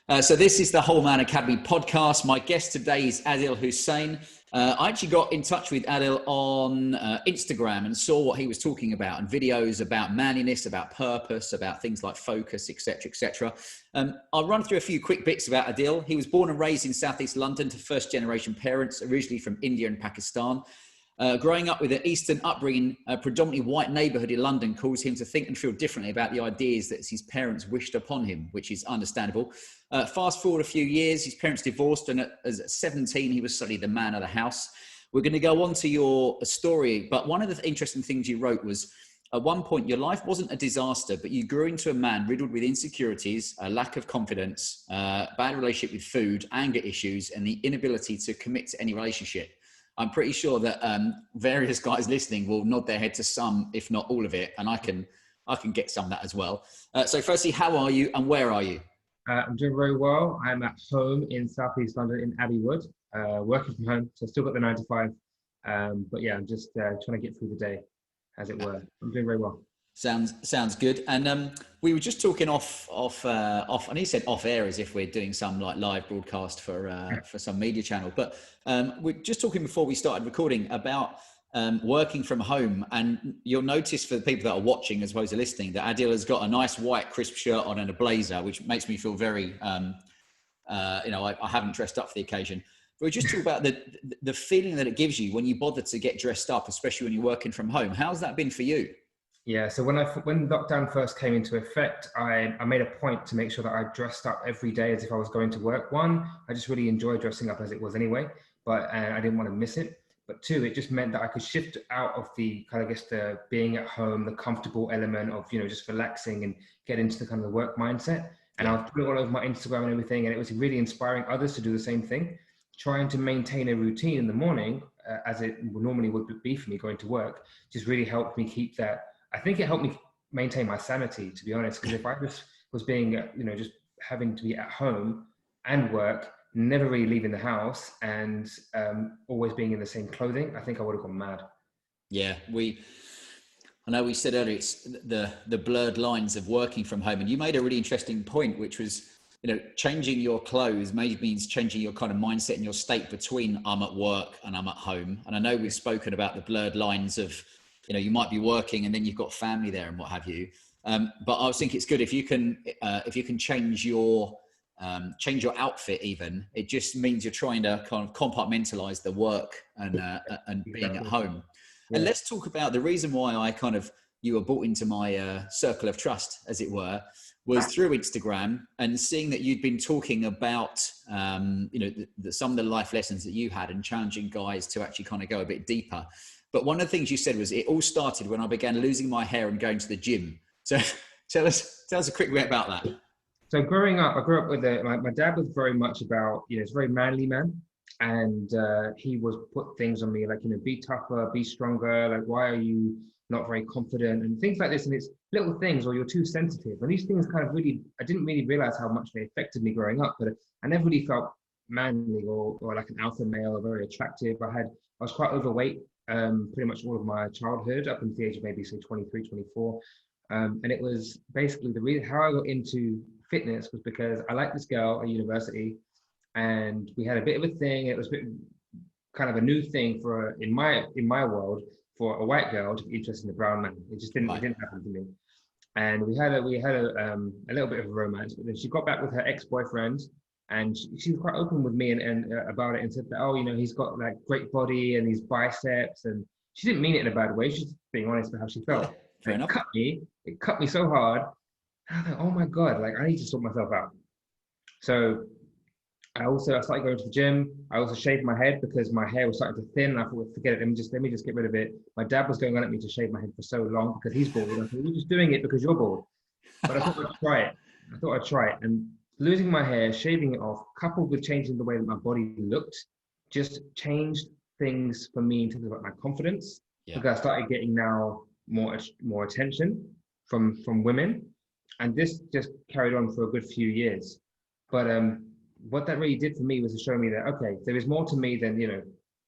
So this is the Whole Man Academy podcast. My guest today is Adil Hussain. I actually got in touch with Adil on Instagram and saw what he was talking about and videos about manliness, about purpose, about things like focus, etc., etc. I'll run through a few quick bits about Adil. He was born and raised in Southeast London to first-generation parents, originally from India and Pakistan. Growing up with an Eastern upbringing, a predominantly white neighbourhood in London caused him to think and feel differently about the ideas that his parents wished upon him, which is understandable. Fast forward a few years, his parents divorced, and at 17, he was suddenly the man of the house. We're going to go on to your story, but one of the interesting things you wrote was, at one point, your life wasn't a disaster, but you grew into a man riddled with insecurities, a lack of confidence, bad relationship with food, anger issues, and the inability to commit to any relationship. I'm pretty sure that various guys listening will nod their head to some, if not all of it, and I can get some of that as well. So firstly, how are you and where are you? I'm doing very well. I'm at home in Southeast London in Abbey Wood, working from home, so I still got the 9 to 5. But yeah, I'm just trying to get through the day, as it were. I'm doing very well. Sounds good. And we were just talking off, and he said off air as if we're doing some like live broadcast for some media channel. But we're just talking before we started recording about working from home, and you'll notice for the people that are watching as opposed to listening that Adil has got a nice white crisp shirt on and a blazer, which makes me feel very, I haven't dressed up for the occasion. But we just talk about the feeling that it gives you when you bother to get dressed up, especially when you're working from home. How's that been for you? Yeah, so when lockdown first came into effect, I made a point to make sure that I dressed up every day as if I was going to work. One, I just really enjoy dressing up as it was anyway, but I didn't want to miss it. But two, it just meant that I could shift out of the kind of, the being at home, the comfortable element of, just relaxing and get into the kind of the work mindset. And I was putting it all over my Instagram and everything, and it was really inspiring others to do the same thing. Trying to maintain a routine in the morning, as it normally would be for me going to work, just really helped me keep that. I think it helped me maintain my sanity, to be honest, because if I just was being, just having to be at home and work, never really leaving the house and always being in the same clothing, I think I would have gone mad. Yeah, I know we said earlier, it's the blurred lines of working from home. And you made a really interesting point, which was, changing your clothes maybe means changing your kind of mindset and your state between I'm at work and I'm at home. And I know we've spoken about the blurred lines of, you might be working and then you've got family there and what have you. But I was thinking it's good if you can change your outfit even. It just means you're trying to kind of compartmentalize the work and being at home. Yeah. And let's talk about the reason why you were brought into my circle of trust, as it were, was through Instagram and seeing that you'd been talking about, some of the life lessons that you had and challenging guys to actually kind of go a bit deeper. But one of the things you said was it all started when I began losing my hair and going to the gym. So tell us a quick bit about that. So growing up, I grew up with my dad was very much about, he's a very manly man. And he was put things on me like, be tougher, be stronger. Like, why are you not very confident and things like this? And it's little things, or you're too sensitive. And these things kind of really, I didn't really realize how much they affected me growing up, but I never really felt manly or like an alpha male or very attractive. I was quite overweight pretty much all of my childhood up until the age of maybe say 23, 24. And it was basically the reason how I got into fitness was because I liked this girl at university and we had a bit of a thing. It was a bit kind of a new thing in my world for a white girl to be interested in a brown man. It didn't happen to me. And we had a little bit of a romance, but then she got back with her ex-boyfriend and she was quite open with me and about it and said that, he's got like great body and these biceps, and she didn't mean it in a bad way. She's just being honest about how she felt. Yeah, it cut me so hard. And I thought, oh my God, like I need to sort myself out. So I started going to the gym. I also shaved my head because my hair was starting to thin. I thought, well, forget it. Let me just get rid of it. My dad was going on at me to shave my head for so long because he's bald. I thought, you're just doing it because you're bald. But I thought I'd try it. And losing my hair, shaving it off, coupled with changing the way that my body looked, just changed things for me in terms of like my confidence. Yeah. Because I started getting now more attention from women. And this just carried on for a good few years. But what that really did for me was to show me that, okay, there is more to me than,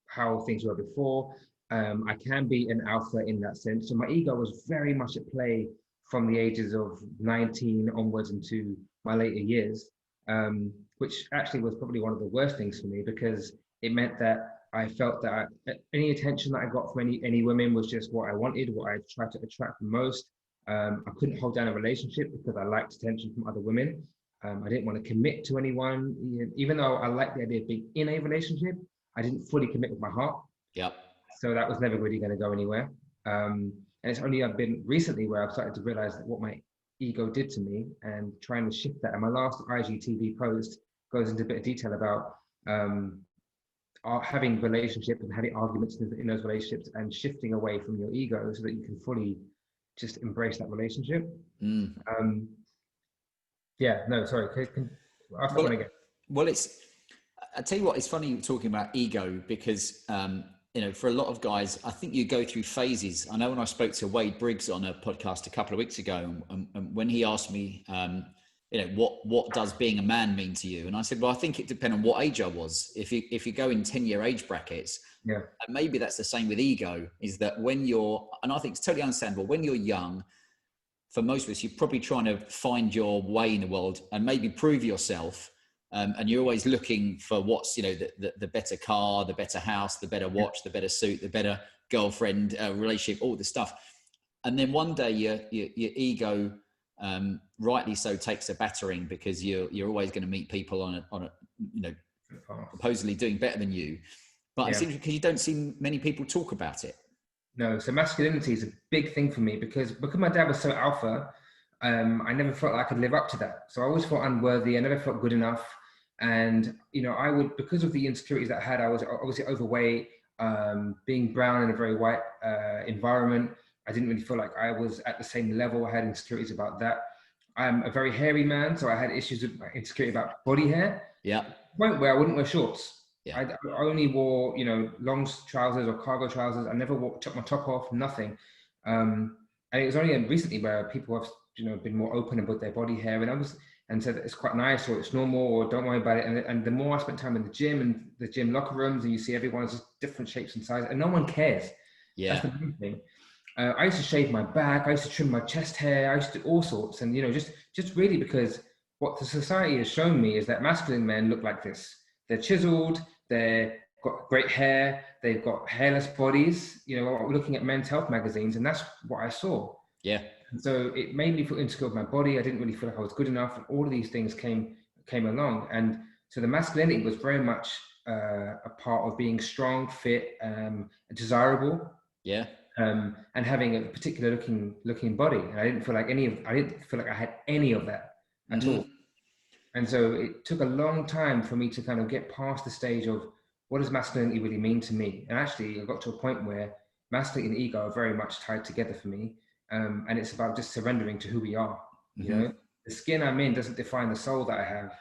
how things were before. I can be an alpha in that sense. So my ego was very much at play from the ages of 19 onwards into my later years. which actually was probably one of the worst things for me, because it meant that I felt that any attention that I got from any women was just what I wanted, what I tried to attract the most. I couldn't hold down a relationship because I liked attention from other women. I didn't want to commit to anyone, even though I liked the idea of being in a relationship. I didn't fully commit with my heart. Yep. So that was never really going to go anywhere. And it's only I've been recently where I've started to realize that what my ego did to me, and trying to shift that. And my last IGTV post goes into a bit of detail about having relationships and having arguments in those relationships, and shifting away from your ego so that you can fully just embrace that relationship. Yeah, no, sorry. Ask that one again. Well, I tell you what, it's funny talking about ego, because, for a lot of guys, I think you go through phases. I know when I spoke to Wade Briggs on a podcast a couple of weeks ago, and when he asked me, what does being a man mean to you? And I said, well, I think it depends on what age I was. If you go in 10-year age brackets, yeah, and maybe that's the same with ego, is that when you're, and I think it's totally understandable, when you're young, for most of us, you're probably trying to find your way in the world and maybe prove yourself. And you're always looking for what's, the better car, the better house, the better watch, the better suit, the better girlfriend, relationship, all this stuff. And then one day your ego, rightly so, takes a battering, because you're always going to meet people on a supposedly doing better than you. But it's interesting because you don't see many people talk about it. No, so masculinity is a big thing for me, because my dad was so alpha, I never felt like I could live up to that. So I always felt unworthy. I never felt good enough. And, I would, because of the insecurities that I had, I was obviously overweight, being brown in a very white environment. I didn't really feel like I was at the same level. I had insecurities about that. I'm a very hairy man, so I had issues with insecurity about body hair. Yeah. To the point where I wouldn't wear shorts. Yeah. I only wore, long trousers or cargo trousers. I never took my top off, nothing. And it was only recently where people have, been more open about their body hair, and said that it's quite nice, or it's normal, or don't worry about it. And the more I spent time in the gym and the gym locker rooms, and you see everyone's just different shapes and sizes, and no one cares. Yeah. That's the main thing. I used to shave my back. I used to trim my chest hair. I used to do all sorts. And, just really because what the society has shown me is that masculine men look like this. They're chiseled. They've got great hair. They've got hairless bodies. Looking at men's health magazines, and that's what I saw. Yeah. And so it made me feel insecure with my body. I didn't really feel like I was good enough. And all of these things came along. And so the masculinity was very much a part of being strong, fit, desirable. Yeah. And having a particular looking body. And I didn't feel like I had any of that at all. And so it took a long time for me to kind of get past the stage of what does masculinity really mean to me? And actually I got to a point where masculinity and ego are very much tied together for me. And it's about just surrendering to who we are. The skin I'm in doesn't define the soul that I have,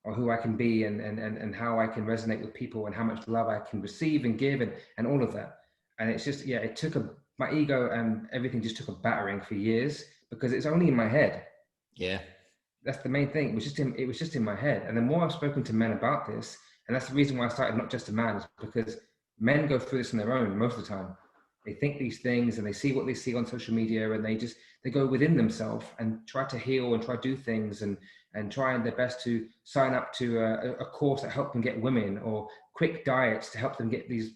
or who I can be, and how I can resonate with people, and how much love I can receive and give, and all of that. And it's just, it took my ego and everything just took a battering for years, because it's only in my head. Yeah. That's the main thing. It was just in my head. And the more I've spoken to men about this, and that's the reason why I started Not Just a Man, is because men go through this on their own most of the time. They think these things, and they see what they see on social media, and they go within themselves and try to heal and try to do things, and trying their best to sign up to a course that help them get women, or quick diets to help them get these,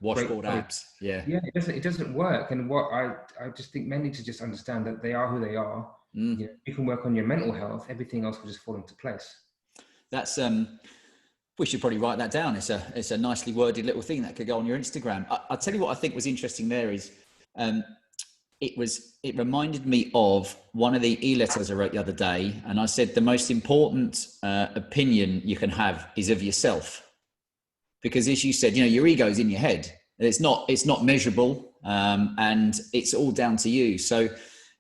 washboard abs. Yeah. Yeah, it doesn't work. And what I just think men need to just understand that they are who they are. You can work on your mental health, everything else will just fall into place. That's we should probably write that down. It's a nicely worded little thing that could go on your Instagram. I'll tell you what I think was interesting there is, it reminded me of one of the e-letters I wrote the other day. And I said, the most important opinion you can have is of yourself. Because as you said, your ego's in your head, and it's not measurable, and it's all down to you. So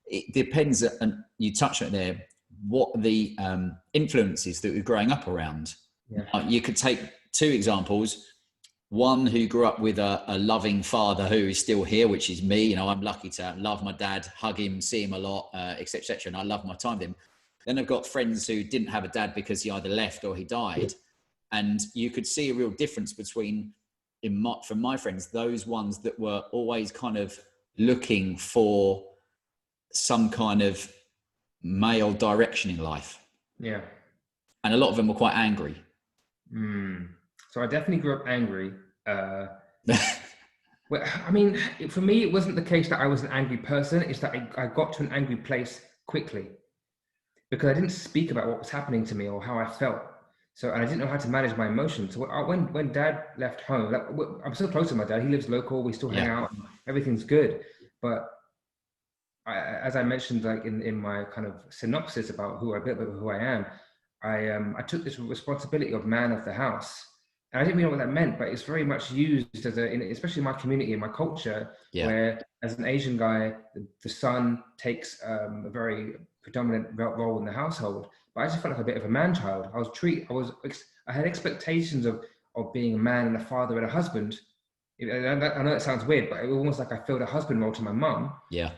it depends, and you touch on it there, what the influences that we're growing up around. Yeah. You could take two examples. One who grew up with a loving father who is still here, which is me. I'm lucky to love my dad, hug him, see him a lot, et cetera, and I love my time with him. Then I've got friends who didn't have a dad because he either left or he died. And you could see a real difference between, from my friends, those ones that were always kind of looking for some kind of male direction in life. Yeah. And a lot of them were quite angry. So I definitely grew up angry. Well, I mean, for me, it wasn't the case that I was an angry person. It's that I got to an angry place quickly because I didn't speak about what was happening to me or how I felt. So, and I didn't know how to manage my emotions. So when dad left home, like, I'm still close to my dad. He lives local. We still hang out. And everything's good. But as I mentioned, like in my kind of synopsis about who I am, I took this responsibility of man of the house. And I didn't really know what that meant, but it's very much used as especially in my community, in my culture, where as an Asian guy, the son takes a very predominant role in the household. But I just felt like a bit of a man child. I had expectations of being a man and a father and a husband. I know that sounds weird, but it was almost like I filled a husband role to my mum. Yeah.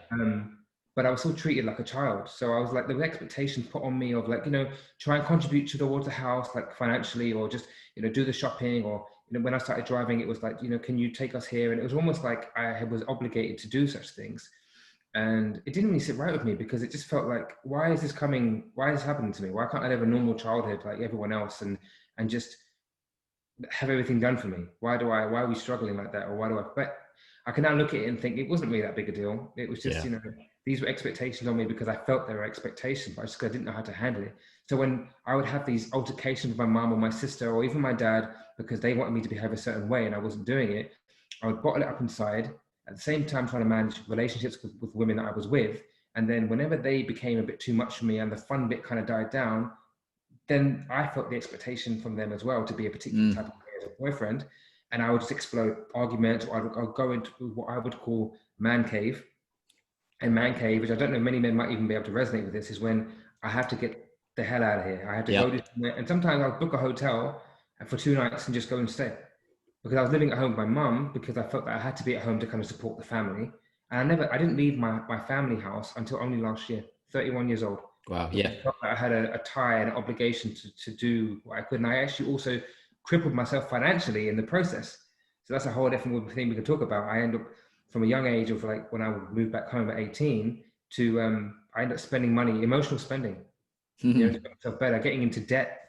But I was still treated like a child. So I was like, there were expectations put on me of like, try and contribute towards the house, like financially, or just, do the shopping, or, when I started driving, it was like, can you take us here? And it was almost like I was obligated to do such things. And it didn't really sit right with me because it just felt like, why is this happening to me? Why can't I live a normal childhood like everyone else and just have everything done for me? Why are we struggling like that? Or but I can now look at it and think it wasn't really that big a deal. It was just, these were expectations on me because I felt there were expectations, but I didn't know how to handle it. So when I would have these altercations with my mom or my sister or even my dad, because they wanted me to behave a certain way and I wasn't doing it, I would bottle it up inside, at the same time trying to manage relationships with women that I was with. And then whenever they became a bit too much for me and the fun bit kind of died down, then I felt the expectation from them as well to be a particular type of way as a boyfriend. And I would just explode arguments, or I'd go into what I would call man cave. And man cave, which I don't know, many men might even be able to resonate with this, is when I have to get the hell out of here. I had to go to somewhere, and sometimes I'll book a hotel for 2 nights and just go and stay. Because I was living at home with my mum, because I felt that I had to be at home to kind of support the family. And I didn't leave my family house until only last year, 31 years old. Wow, yeah. I felt that I had a tie and an obligation to do what I could. And I actually also crippled myself financially in the process. So that's a whole different thing we can talk about. I end up, from a young age of like when I moved back home at 18 to I ended up spending money, emotional spending, to make myself better, getting into debt,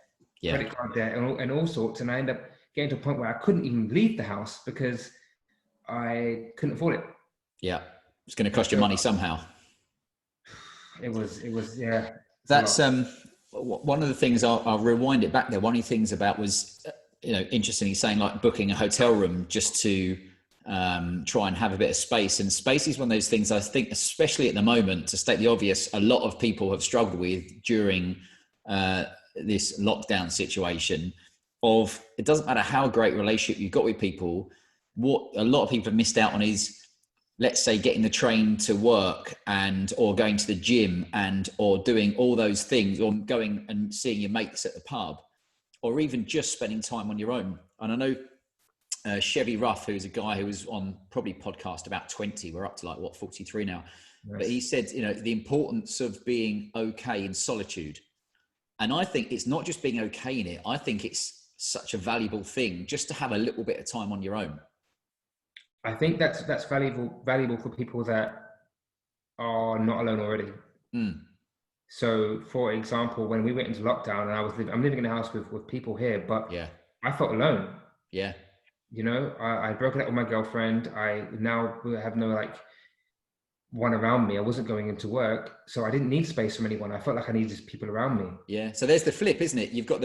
credit card debt and all sorts. And I ended up getting to a point where I couldn't even leave the house because I couldn't afford it. Yeah. It's going to cost you money somehow. It was, yeah. That's one of the things, I'll rewind it back there. One of the things about was, interestingly saying like booking a hotel room just to try and have a bit of space. And space is one of those things I think, especially at the moment, to state the obvious, a lot of people have struggled with during this lockdown situation. It doesn't matter how great relationship you've got with people, what a lot of people have missed out on is, let's say, getting the train to work or going to the gym or doing all those things, or going and seeing your mates at the pub, or even just spending time on your own. And I know Chevy Ruff, who's a guy who was on probably podcast about 20, we're up to like 43 now. Nice. But he said, the importance of being okay in solitude. And I think it's not just being okay in it. I think it's such a valuable thing just to have a little bit of time on your own. I think that's valuable for people that are not alone already. So, for example, when we went into lockdown and I'm living in a house with people here, but I felt alone. Yeah. I broken up with my girlfriend. I now have no one around me. I wasn't going into work, so I didn't need space from anyone. I felt like I needed people around me. Yeah. So there's the flip, isn't it? You've got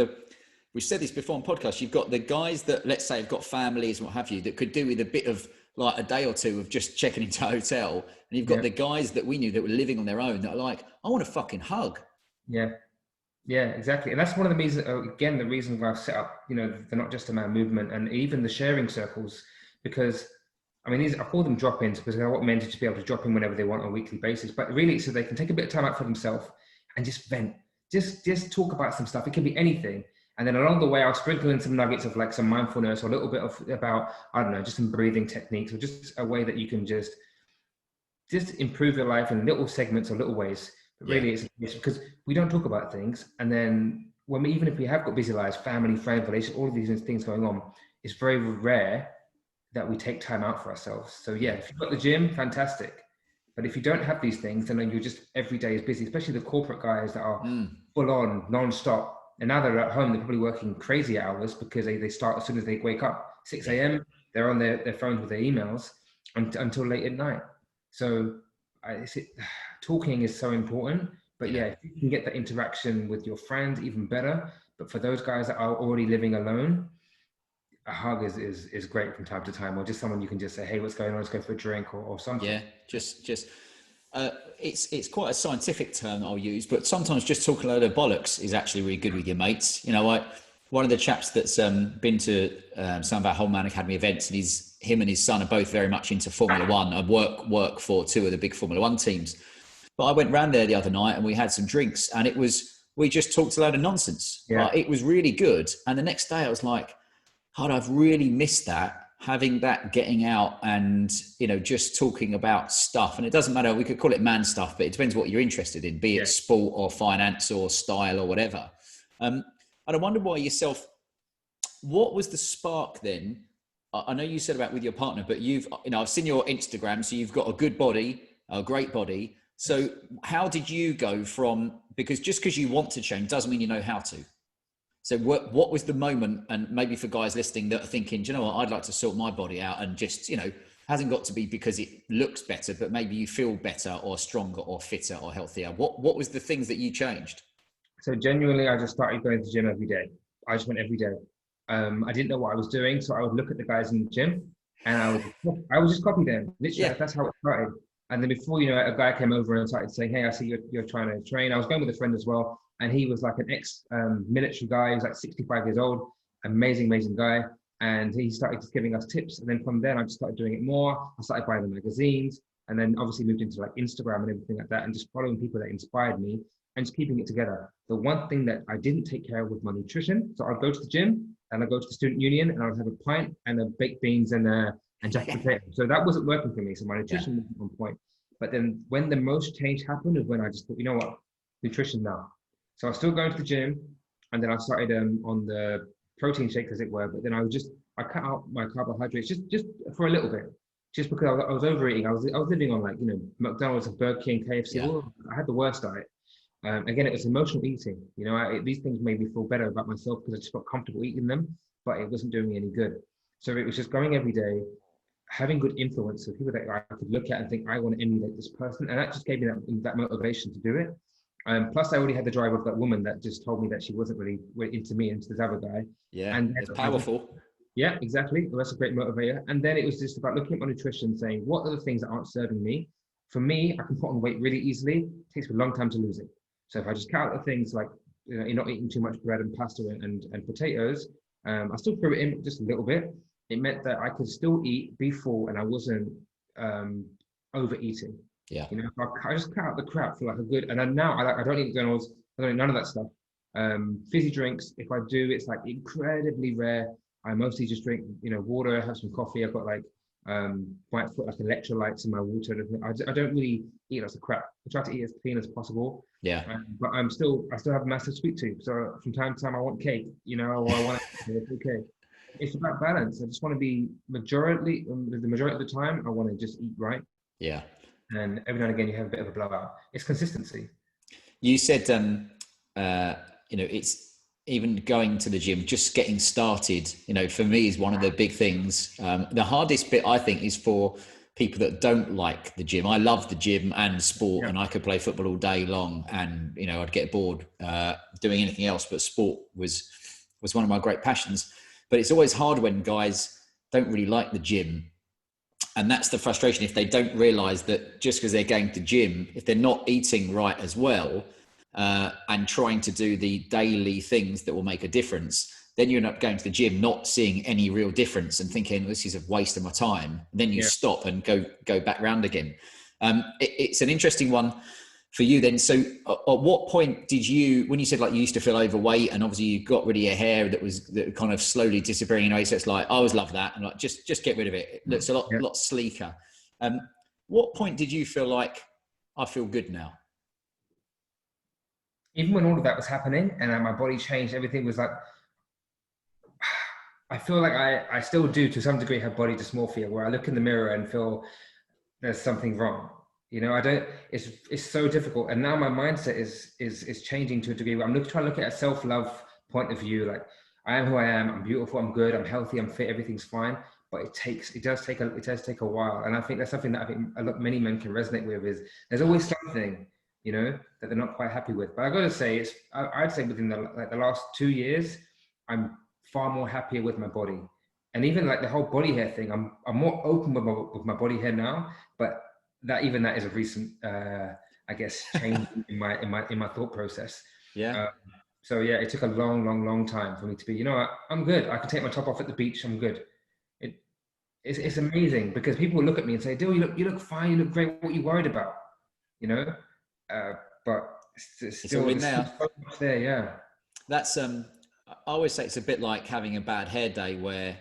we've said this before on podcasts, you've got the guys that, let's say, have got families and what have you, that could do with a bit of like a day or two of just checking into a hotel. And you've got the guys that we knew that were living on their own that are like, I want a fucking hug. Yeah. Yeah, exactly. And that's one of the reasons, again, the reason why I've set up, the Not Just a Man movement and even the sharing circles, because I call them drop-ins because I want men to just be able to drop in whenever they want on a weekly basis, but really so they can take a bit of time out for themselves and just vent, just talk about some stuff. It can be anything. And then along the way, I'll sprinkle in some nuggets of like some mindfulness or a little bit about, I don't know, just some breathing techniques or just a way that you can just improve your life in little segments or little ways. But really, it's because we don't talk about things. And then even if we have got busy lives, family, friends, relationship, all of these things going on, it's very rare that we take time out for ourselves. So if you've got the gym, fantastic. But if you don't have these things, then you're just every day is busy, especially the corporate guys that are full on, non-stop. And now they're at home, they're probably working crazy hours because they start as soon as they wake up, 6 a.m. They're on their phones with their emails until late at night. So talking is so important. But yeah, if you can get that interaction with your friends, even better. But for those guys that are already living alone, a hug is great from time to time, or just someone you can just say, hey, what's going on? Let's go for a drink or something. Yeah, it's quite a scientific term I'll use, but sometimes just talking a load of bollocks is actually really good with your mates. You know, one of the chaps that's been to some of our Whole Man Academy events, and him and his son are both very much into Formula One. I work for two of the big Formula One teams. But I went round there the other night and we had some drinks, and we just talked a load of nonsense. Yeah. But it was really good. And the next day I was like, God, I've really missed that. Having that, getting out and, you know, just talking about stuff. And it doesn't matter, we could call it man stuff, but it depends what you're interested in, be it sport or finance or style or whatever. And I wonder why yourself, what was the spark then? I know you said about with your partner, but I've seen your Instagram, so you've got a good body, a great body. So how did you go from, because just because you want to change doesn't mean you know how to. So what was the moment, and maybe for guys listening that are thinking, do you know what, I'd like to sort my body out, and just, you know, hasn't got to be because it looks better, but maybe you feel better or stronger or fitter or healthier. What was the things that you changed? So genuinely, I just started going to the gym every day. I just went every day. I didn't know what I was doing, so I would look at the guys in the gym and I would just copy them. Literally, that's how it started. And then before you know it, a guy came over and started saying, hey, I see you're trying to train. I was going with a friend as well. And he was like an ex-military guy. He was like 65 years old, amazing guy. And he started just giving us tips. And then from then, I just started doing it more. I started buying the magazines, and then obviously moved into like Instagram and everything like that, and just following people that inspired me and just keeping it together. The one thing that I didn't take care of was my nutrition. So I'd go to the gym and I'd go to the student union and I'd have a pint and a baked beans and jack potato. So that wasn't working for me. So my nutrition wasn't on point. But then when the most change happened is when I just thought, you know what, nutrition now. So I was still going to the gym, and then I started on the protein shakes, as it were. But then I cut out my carbohydrates just for a little bit, just because I was overeating. I was living on, like, you know, McDonald's and Burger King, KFC. Yeah. I had the worst diet. Again, it was emotional eating. You know, these things made me feel better about myself because I just felt comfortable eating them, but it wasn't doing me any good. So it was just going every day, having good influence, so people that I could look at and think, I want to emulate this person, and that just gave me that motivation to do it. Plus, I already had the drive of that woman that just told me that she wasn't really into me, into this other guy. Yeah, and it's powerful. Yeah, exactly. Well, that's a great motivator. And then it was just about looking at my nutrition, saying, what are the things that aren't serving me? For me, I can put on weight really easily. It takes me a long time to lose it. So if I just cut out the things like, you know, you're not eating too much bread and pasta and potatoes, I still threw it in just a little bit. It meant that I could still eat, be full, and I wasn't overeating. Yeah. You know, I just cut out the crap for like a good, and then now I don't eat McDonald's. I don't eat none of that stuff. Fizzy drinks, if I do, it's like incredibly rare. I mostly just drink, you know, water, have some coffee. I've got like white foot, like electrolytes in my water. I don't really eat lots of crap. I try to eat as clean as possible. Yeah. But I still have a massive sweet tooth. So from time to time I want cake, you know, or I want okay. It's about balance. I just want to be the majority of the time, I want to just eat right. Yeah. And every now and again you have a bit of a blowout. It's consistency. You said, you know, it's even going to the gym, just getting started, you know, for me is one of the big things. The hardest bit, I think, is for people that don't like the gym. I love the gym and sport, and I could play football all day long, and, you know, I'd get bored doing anything else, but sport was one of my great passions. But it's always hard when guys don't really like the gym. And that's the frustration, if they don't realize that just because they're going to gym, if they're not eating right as well, and trying to do the daily things that will make a difference, then you're not going to the gym, not seeing any real difference and thinking, this is a waste of my time. And then you stop and go back round again. It's an interesting one for you then. So at what point did you, when you said like you used to feel overweight and obviously you got rid of your hair that kind of slowly disappearing, you know, so it's like, I always love that. And like, just get rid of it. It looks a lot sleeker. What point did you feel like, I feel good now? Even when all of that was happening and my body changed, everything was like, I feel like I still do to some degree have body dysmorphia, where I look in the mirror and feel there's something wrong. You know, it's so difficult. And now my mindset is changing to a degree where I'm trying to look at self-love point of view, like I am who I am, I'm beautiful, I'm good, I'm healthy, I'm fit, everything's fine. But it does take a while. And I think that's something that I think many men can resonate with, is there's always something, you know, that they're not quite happy with. But I got to say, I'd say within the last 2 years, I'm far more happier with my body. And even like the whole body hair thing, I'm more open with my body hair now. But that is a recent, I guess, change in my thought process. Yeah. So yeah, it took a long time for me to be, you know what, I'm good. I can take my top off at the beach. I'm good. It's amazing, because people look at me and say, "Dill, you look fine. You look great. What are you worried about?" You know, but It's all in there. So much there. Yeah. That's I always say it's a bit like having a bad hair day, where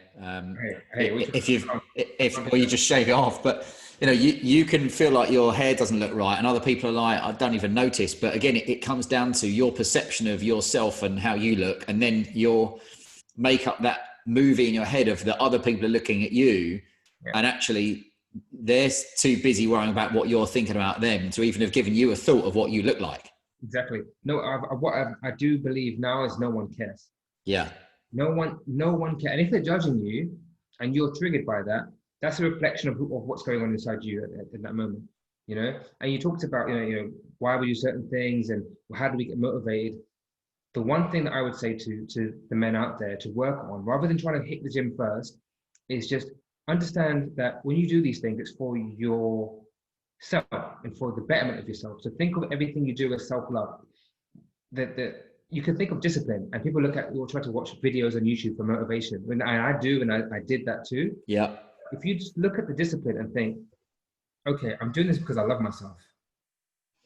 if you just shave it off, but you know, you can feel like your hair doesn't look right, and other people are like, I don't even notice. But again, it comes down to your perception of yourself and how you look, and then your make up that movie in your head of the other people are looking at you, and actually they're too busy worrying about what you're thinking about them to even have given you a thought of what you look like. Exactly. No, what I do believe now is no one cares. Yeah. No one cares. And if they're judging you and you're triggered by that, that's a reflection of what's going on inside you at that moment, you know? And you talked about, you know, why we do certain things and how do we get motivated? The one thing that I would say to the men out there to work on, rather than trying to hit the gym first, is just understand that when you do these things, it's for yourself and for the betterment of yourself. So think of everything you do as self-love. That you can think of discipline, and people will try to watch videos on YouTube for motivation. And I do, and I did that too. Yeah. If you just look at the discipline and think, okay, I'm doing this because I love myself,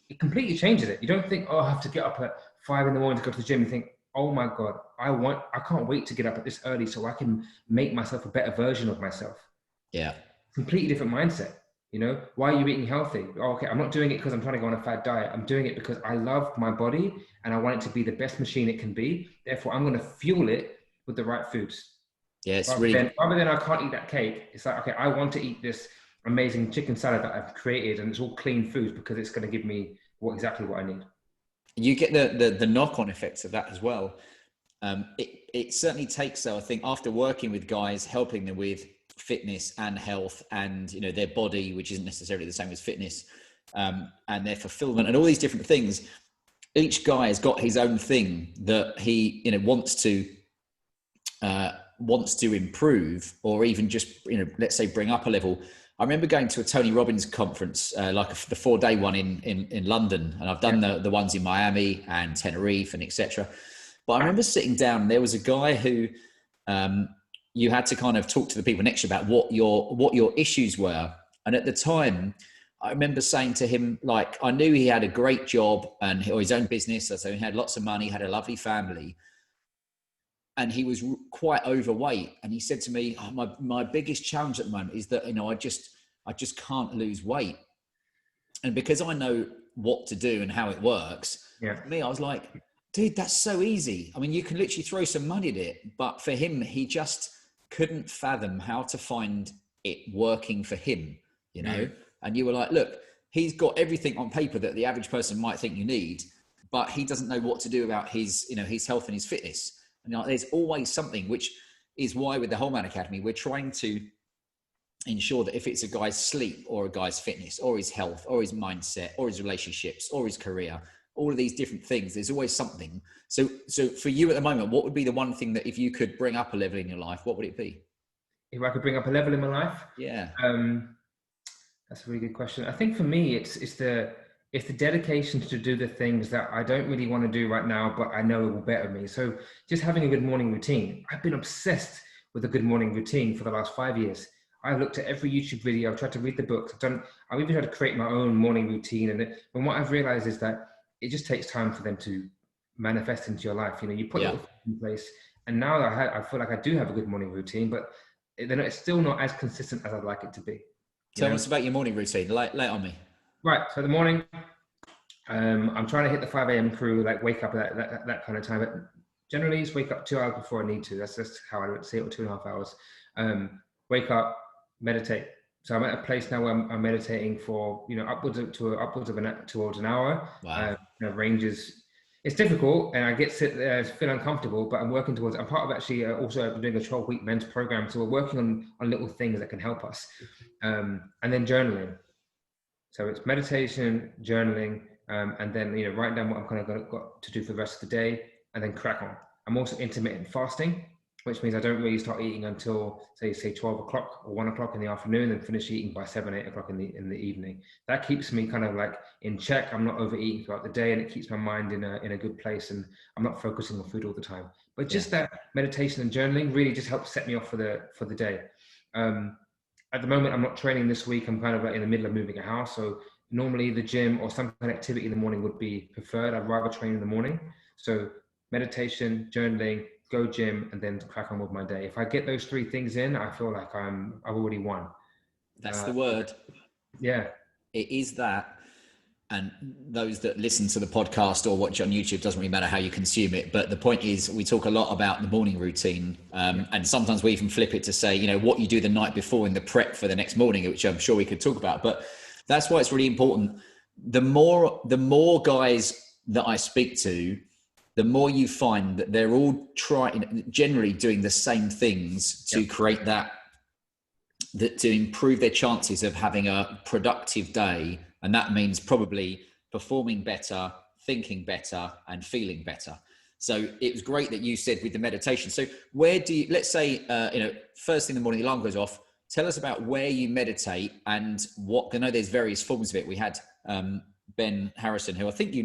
it completely changes it. You don't think, oh, I have to get up at 5 a.m. to go to the gym. You think, oh my God, I can't wait to get up at this early so I can make myself a better version of myself. Yeah. Completely different mindset. You know, why are you eating healthy? Oh, okay, I'm not doing it because I'm trying to go on a fad diet. I'm doing it because I love my body and I want it to be the best machine it can be. Therefore, I'm going to fuel it with the right foods. Yeah, it's rather than I can't eat that cake, it's like, okay, I want to eat this amazing chicken salad that I've created, and it's all clean foods because it's going to give me exactly what I need. You get the knock-on effects of that as well. It certainly takes, though, I think, after working with guys, helping them with fitness and health and, you know, their body, which isn't necessarily the same as fitness, and their fulfillment and all these different things. Each guy has got his own thing that he, you know, wants to improve, or even just, you know, let's say bring up a level. I remember going to a Tony Robbins conference, like the 4-day one in London, and I've done the ones in Miami and Tenerife and etc. But I remember sitting down, and there was a guy who you had to kind of talk to the people next to you about what your issues were. And at the time, I remember saying to him, like, I knew he had a great job or his own business, so he had lots of money, had a lovely family, and he was quite overweight. And he said to me, oh, my biggest challenge at the moment is that, you know, I just can't lose weight. And because I know what to do and how it works, for me, I was like, dude, that's so easy. I mean, you can literally throw some money at it. But for him, he just couldn't fathom how to find it working for him, you know? And you were like, look, he's got everything on paper that the average person might think you need, but he doesn't know what to do about his, you know, his health and his fitness. And, you know, there's always something, which is why with the Whole Man Academy, we're trying to ensure that if it's a guy's sleep or a guy's fitness or his health or his mindset or his relationships or his career, all of these different things, there's always something. So for you at the moment, what would be the one thing that if you could bring up a level in your life, what would it be? If I could bring up a level in my life? Yeah. That's a really good question. I think for me, it's the dedication to do the things that I don't really want to do right now, but I know it will better me. So just having a good morning routine. I've been obsessed with a good morning routine for the last 5 years. I've looked at every YouTube video. I've tried to read the books. I've even tried to create my own morning routine. And what I've realized is that it just takes time for them to manifest into your life. You know, you put it in place. And now I feel like I do have a good morning routine, but it's still not as consistent as I'd like it to be. Tell us about your morning routine. Lay it on me. Right. So the morning, I'm trying to hit the 5 a.m. crew, like wake up at that kind of time. But generally, just wake up 2 hours before I need to. That's just how I would say it, or 2.5 hours. Wake up, meditate. So I'm at a place now where I'm meditating for, you know, upwards of towards an hour. Wow. You know, ranges. It's difficult, and I get sit there, feel uncomfortable, but I'm working towards. I'm part of actually also doing a 12-week men's program, so we're working on little things that can help us, and then journaling. So it's meditation, journaling, and then write down what I'm kind of got to do for the rest of the day, and then crack on. I'm also intermittent fasting, which means I don't really start eating until say 12 o'clock or 1 o'clock in the afternoon, and finish eating by 7, 8 o'clock in the evening. That keeps me kind of like in check. I'm not overeating throughout the day, and it keeps my mind in a good place, and I'm not focusing on food all the time. But just that meditation and journaling really just helps set me off for the day. At the moment, I'm not training this week. I'm kind of in the middle of moving a house. So normally the gym or some kind of activity in the morning would be preferred. I'd rather train in the morning. So meditation, journaling, go gym, and then crack on with my day. If I get those 3 things in, I feel like I've already won. That's the word. Yeah. It is that. And those that listen to the podcast or watch on YouTube, doesn't really matter how you consume it. But the point is, we talk a lot about the morning routine. And sometimes we even flip it to say, what you do the night before in the prep for the next morning, which I'm sure we could talk about. But that's why it's really important. The more guys that I speak to, the more you find that they're all generally doing the same things to create that to improve their chances of having a productive day. And that means probably performing better, thinking better, and feeling better. So it was great that you said with the meditation. So where do you, let's say, first thing in the morning, the alarm goes off. Tell us about where you meditate and what, I know there's various forms of it. We had Ben Harrison, who I think the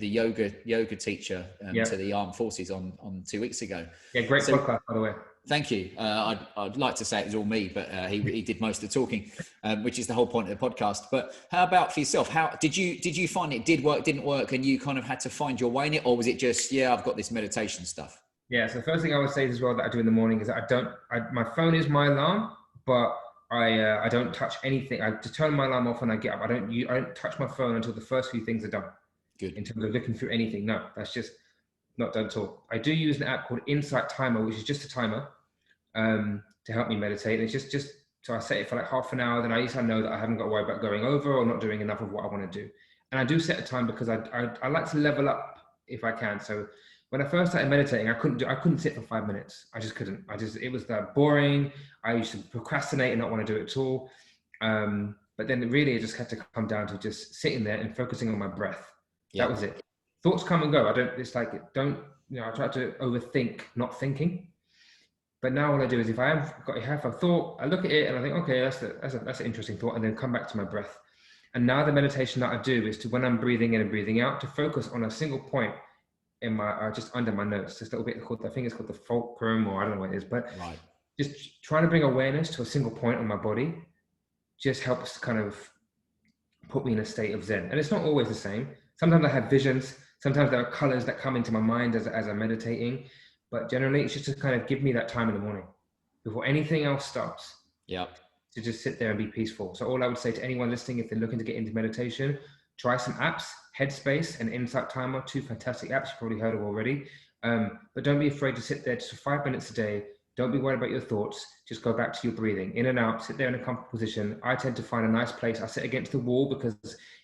yoga teacher to the armed forces on 2 weeks ago. Yeah, great podcast, by the way. Thank you. I'd like to say it was all me, but he did most of the talking, which is the whole point of the podcast. But how about for yourself? How did you find it did work, didn't work, and you kind of had to find your way in it, or was it just I've got this meditation stuff? Yeah. So the first thing I would say as well that I do in the morning is that my phone is my alarm, but I don't touch anything. I just turn my alarm off when I get up. I don't touch my phone until the first few things are done. Good. In terms of looking through anything, no, that's just not done at all. I do use an app called Insight Timer, which is just a timer to help me meditate. And it's just so I set it for like half an hour. Then at least I know that I haven't got to worry about going over or not doing enough of what I want to do. And I do set a time because I like to level up if I can. So when I first started meditating, I couldn't sit for 5 minutes. I just couldn't. It was that boring. I used to procrastinate and not want to do it at all. But then really it just had to come down to just sitting there and focusing on my breath. That was it. Thoughts come and go. I try to overthink not thinking. But now what I do is if I have a thought, I look at it and I think, okay, that's an interesting thought, and then come back to my breath. And now the meditation that I do is to, when I'm breathing in and breathing out, to focus on a single point in my, just under my nose, just a little bit called, I think it's called the fulcrum, or I don't know what it is, but just trying to bring awareness to a single point on my body just helps kind of put me in a state of Zen. And it's not always the same. Sometimes I have visions. Sometimes there are colors that come into my mind as I'm meditating. But generally, it's just to kind of give me that time in the morning before anything else starts. Yeah. To just sit there and be peaceful. So all I would say to anyone listening, if they're looking to get into meditation, try some apps, Headspace and Insight Timer, 2 fantastic apps you've probably heard of already. But don't be afraid to sit there just for 5 minutes a day. Don't be worried about your thoughts. Just go back to your breathing, in and out, sit there in a comfortable position. I tend to find a nice place. I sit against the wall because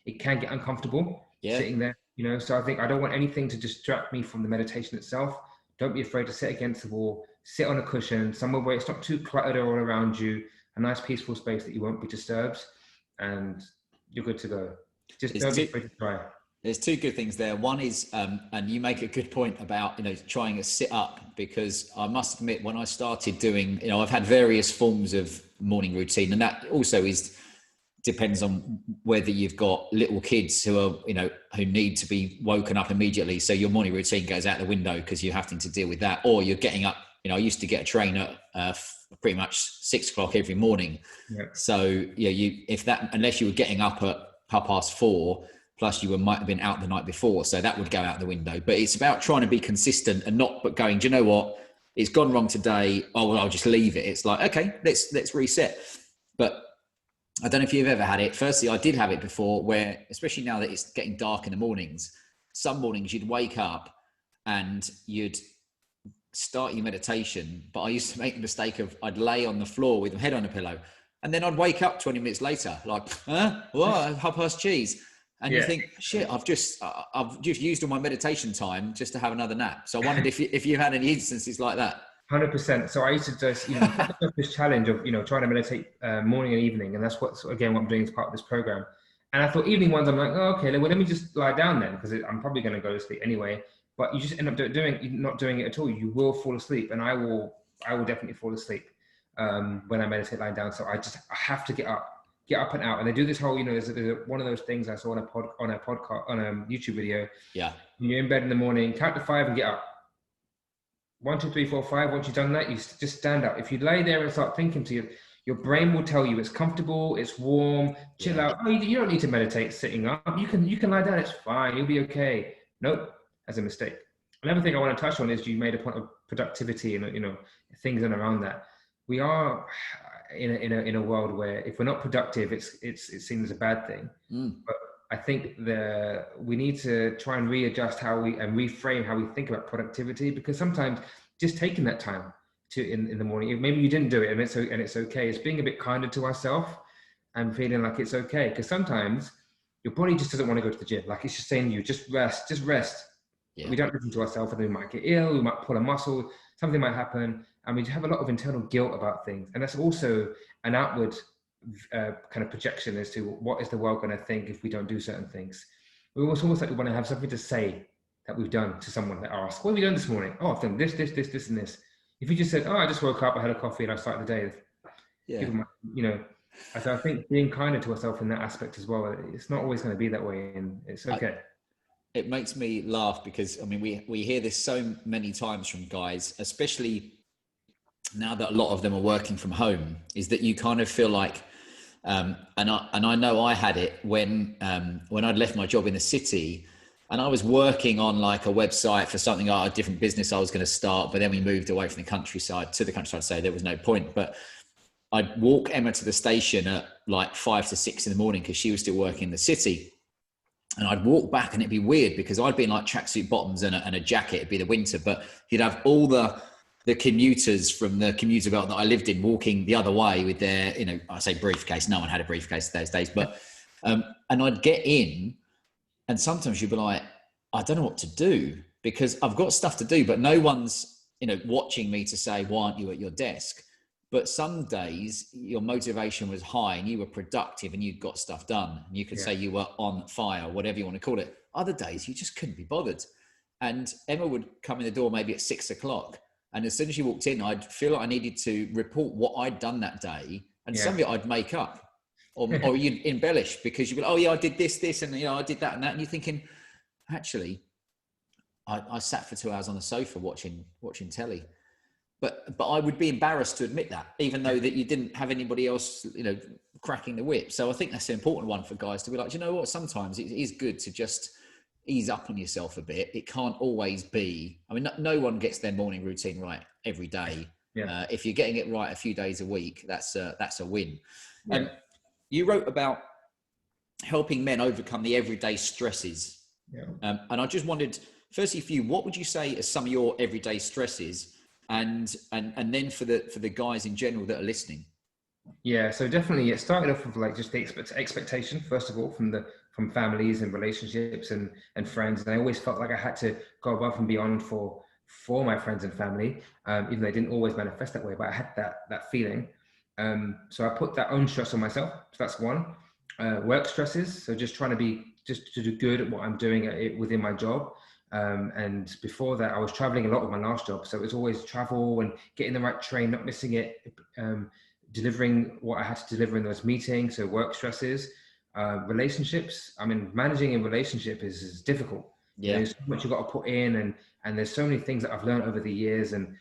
it can get uncomfortable sitting there, so I think I don't want anything to distract me from the meditation itself. Don't be afraid to sit against the wall, sit on a cushion, somewhere where it's not too cluttered all around you, a nice peaceful space that you won't be disturbed, and you're good to go. Just don't be afraid to try. There's 2 good things there. One is, and you make a good point about, trying to sit up, because I must admit, when I started doing, I've had various forms of morning routine, and that also depends on whether you've got little kids who are, who need to be woken up immediately. So your morning routine goes out the window because you're having to deal with that, or you're getting up. I used to get a train at pretty much 6 o'clock every morning. Yeah. So unless you were getting up at 4:30, plus you might have been out the night before, so that would go out the window. But it's about trying to be consistent and not going, do you know what? It's gone wrong today. Oh, well, I'll just leave it. It's like, okay, let's reset. But I don't know if you've ever had it. Firstly, I did have it before where, especially now that it's getting dark in the mornings, some mornings you'd wake up and you'd start your meditation. But I used to make the mistake of I'd lay on the floor with my head on a pillow, and then I'd wake up 20 minutes later, like, what? 2:30. And you think, shit, I've just used all my meditation time just to have another nap. So I wondered if you had any instances like that. 100%. So I used to just, put this challenge of, trying to meditate morning and evening. And that's what I'm doing as part of this program. And I thought evening ones, I'm like, oh, okay, well, let me just lie down then, because I'm probably going to go to sleep anyway. But you just end up not doing it at all. You will fall asleep. And I will definitely fall asleep when I meditate lying down. So I have to get up and out. And they do this whole, there's one of those things I saw on a podcast, on a YouTube video. Yeah. When you're in bed in the morning, count to 5 and get up. 1, 2, 3, 4, 5. Once you've done that, you just stand up. If you lay there and start thinking to you, your brain will tell you it's comfortable, it's warm, chill out. Oh, you don't need to meditate sitting up. You can lie down. It's fine. You'll be okay. Nope, that's a mistake. Another thing I want to touch on is you made a point of productivity and things and around that. We are in a world where if we're not productive, it's seen as a bad thing. But I think we need to try and readjust and reframe how we think about productivity, because sometimes just taking that time in the morning, maybe you didn't do it and it's okay. It's being a bit kinder to ourselves and feeling like it's okay, because sometimes your body just doesn't want to go to the gym. Like it's just saying to you, just rest. Yeah. We don't listen to ourselves, and we might get ill, we might pull a muscle, something might happen, and we have a lot of internal guilt about things. And that's also an outward kind of projection as to what is the world going to think if we don't do certain things. We almost like we want to have something to say that we've done to someone that asks, what have you done this morning? Oh, I've done this, and this. If you just said, oh, I just woke up, I had a coffee and I started the day. I think being kinder to ourselves in that aspect as well, it's not always going to be that way, and it's okay. It makes me laugh because, I mean, we hear this so many times from guys, especially now that a lot of them are working from home, is that you kind of feel like, and I know I had it when I'd left my job in the city and I was working on like a website for something, a different business I was going to start, but then we moved away from the countryside to the countryside, so there was no point. But I'd walk Emma to the station at like 5 to 6 in the morning because she was still working in the city. And I'd walk back and it'd be weird because I'd be in like tracksuit bottoms and a jacket. It'd be the winter, but you'd have all the commuters from the commuter belt that I lived in walking the other way with their, I say briefcase. No one had a briefcase those days, but, and I'd get in and sometimes you'd be like, I don't know what to do because I've got stuff to do, but no one's, watching me to say, why aren't you at your desk? But some days your motivation was high and you were productive and you'd got stuff done. And you could say you were on fire, whatever you want to call it. Other days you just couldn't be bothered. And Emma would come in the door maybe at 6 o'clock. And as soon as she walked in, I'd feel like I needed to report what I'd done that day. And some of it I'd make up or you'd embellish because you'd be like, oh yeah, I did this, and I did that and that. And you're thinking, actually, I sat for 2 hours on the sofa watching telly. But I would be embarrassed to admit that, even though that you didn't have anybody else, cracking the whip. So I think that's an important one for guys to be like, you know what, sometimes it is good to just ease up on yourself a bit. It can't always be, I mean, no one gets their morning routine right every day. Yeah. If you're getting it right a few days a week, that's a win. Yeah. You wrote about helping men overcome the everyday stresses. Yeah. And I just wondered, firstly for you, what would you say are some of your everyday stresses? And then for the guys in general that are listening. Yeah, so definitely it started off with like just the expectation, first of all, from families and relationships and friends. And I always felt like I had to go above and beyond for my friends and family, even though they didn't always manifest that way, but I had that feeling. So I put that own stress on myself. So that's one. Work stresses, so just trying to do good at what I'm doing within my job. And before that, I was traveling a lot with my last job. So it was always travel and getting the right train, not missing it, delivering what I had to deliver in those meetings. So work stresses, relationships. I mean, managing a relationship is difficult. Yeah. There's so much you've got to put in and there's so many things that I've learned over the years. And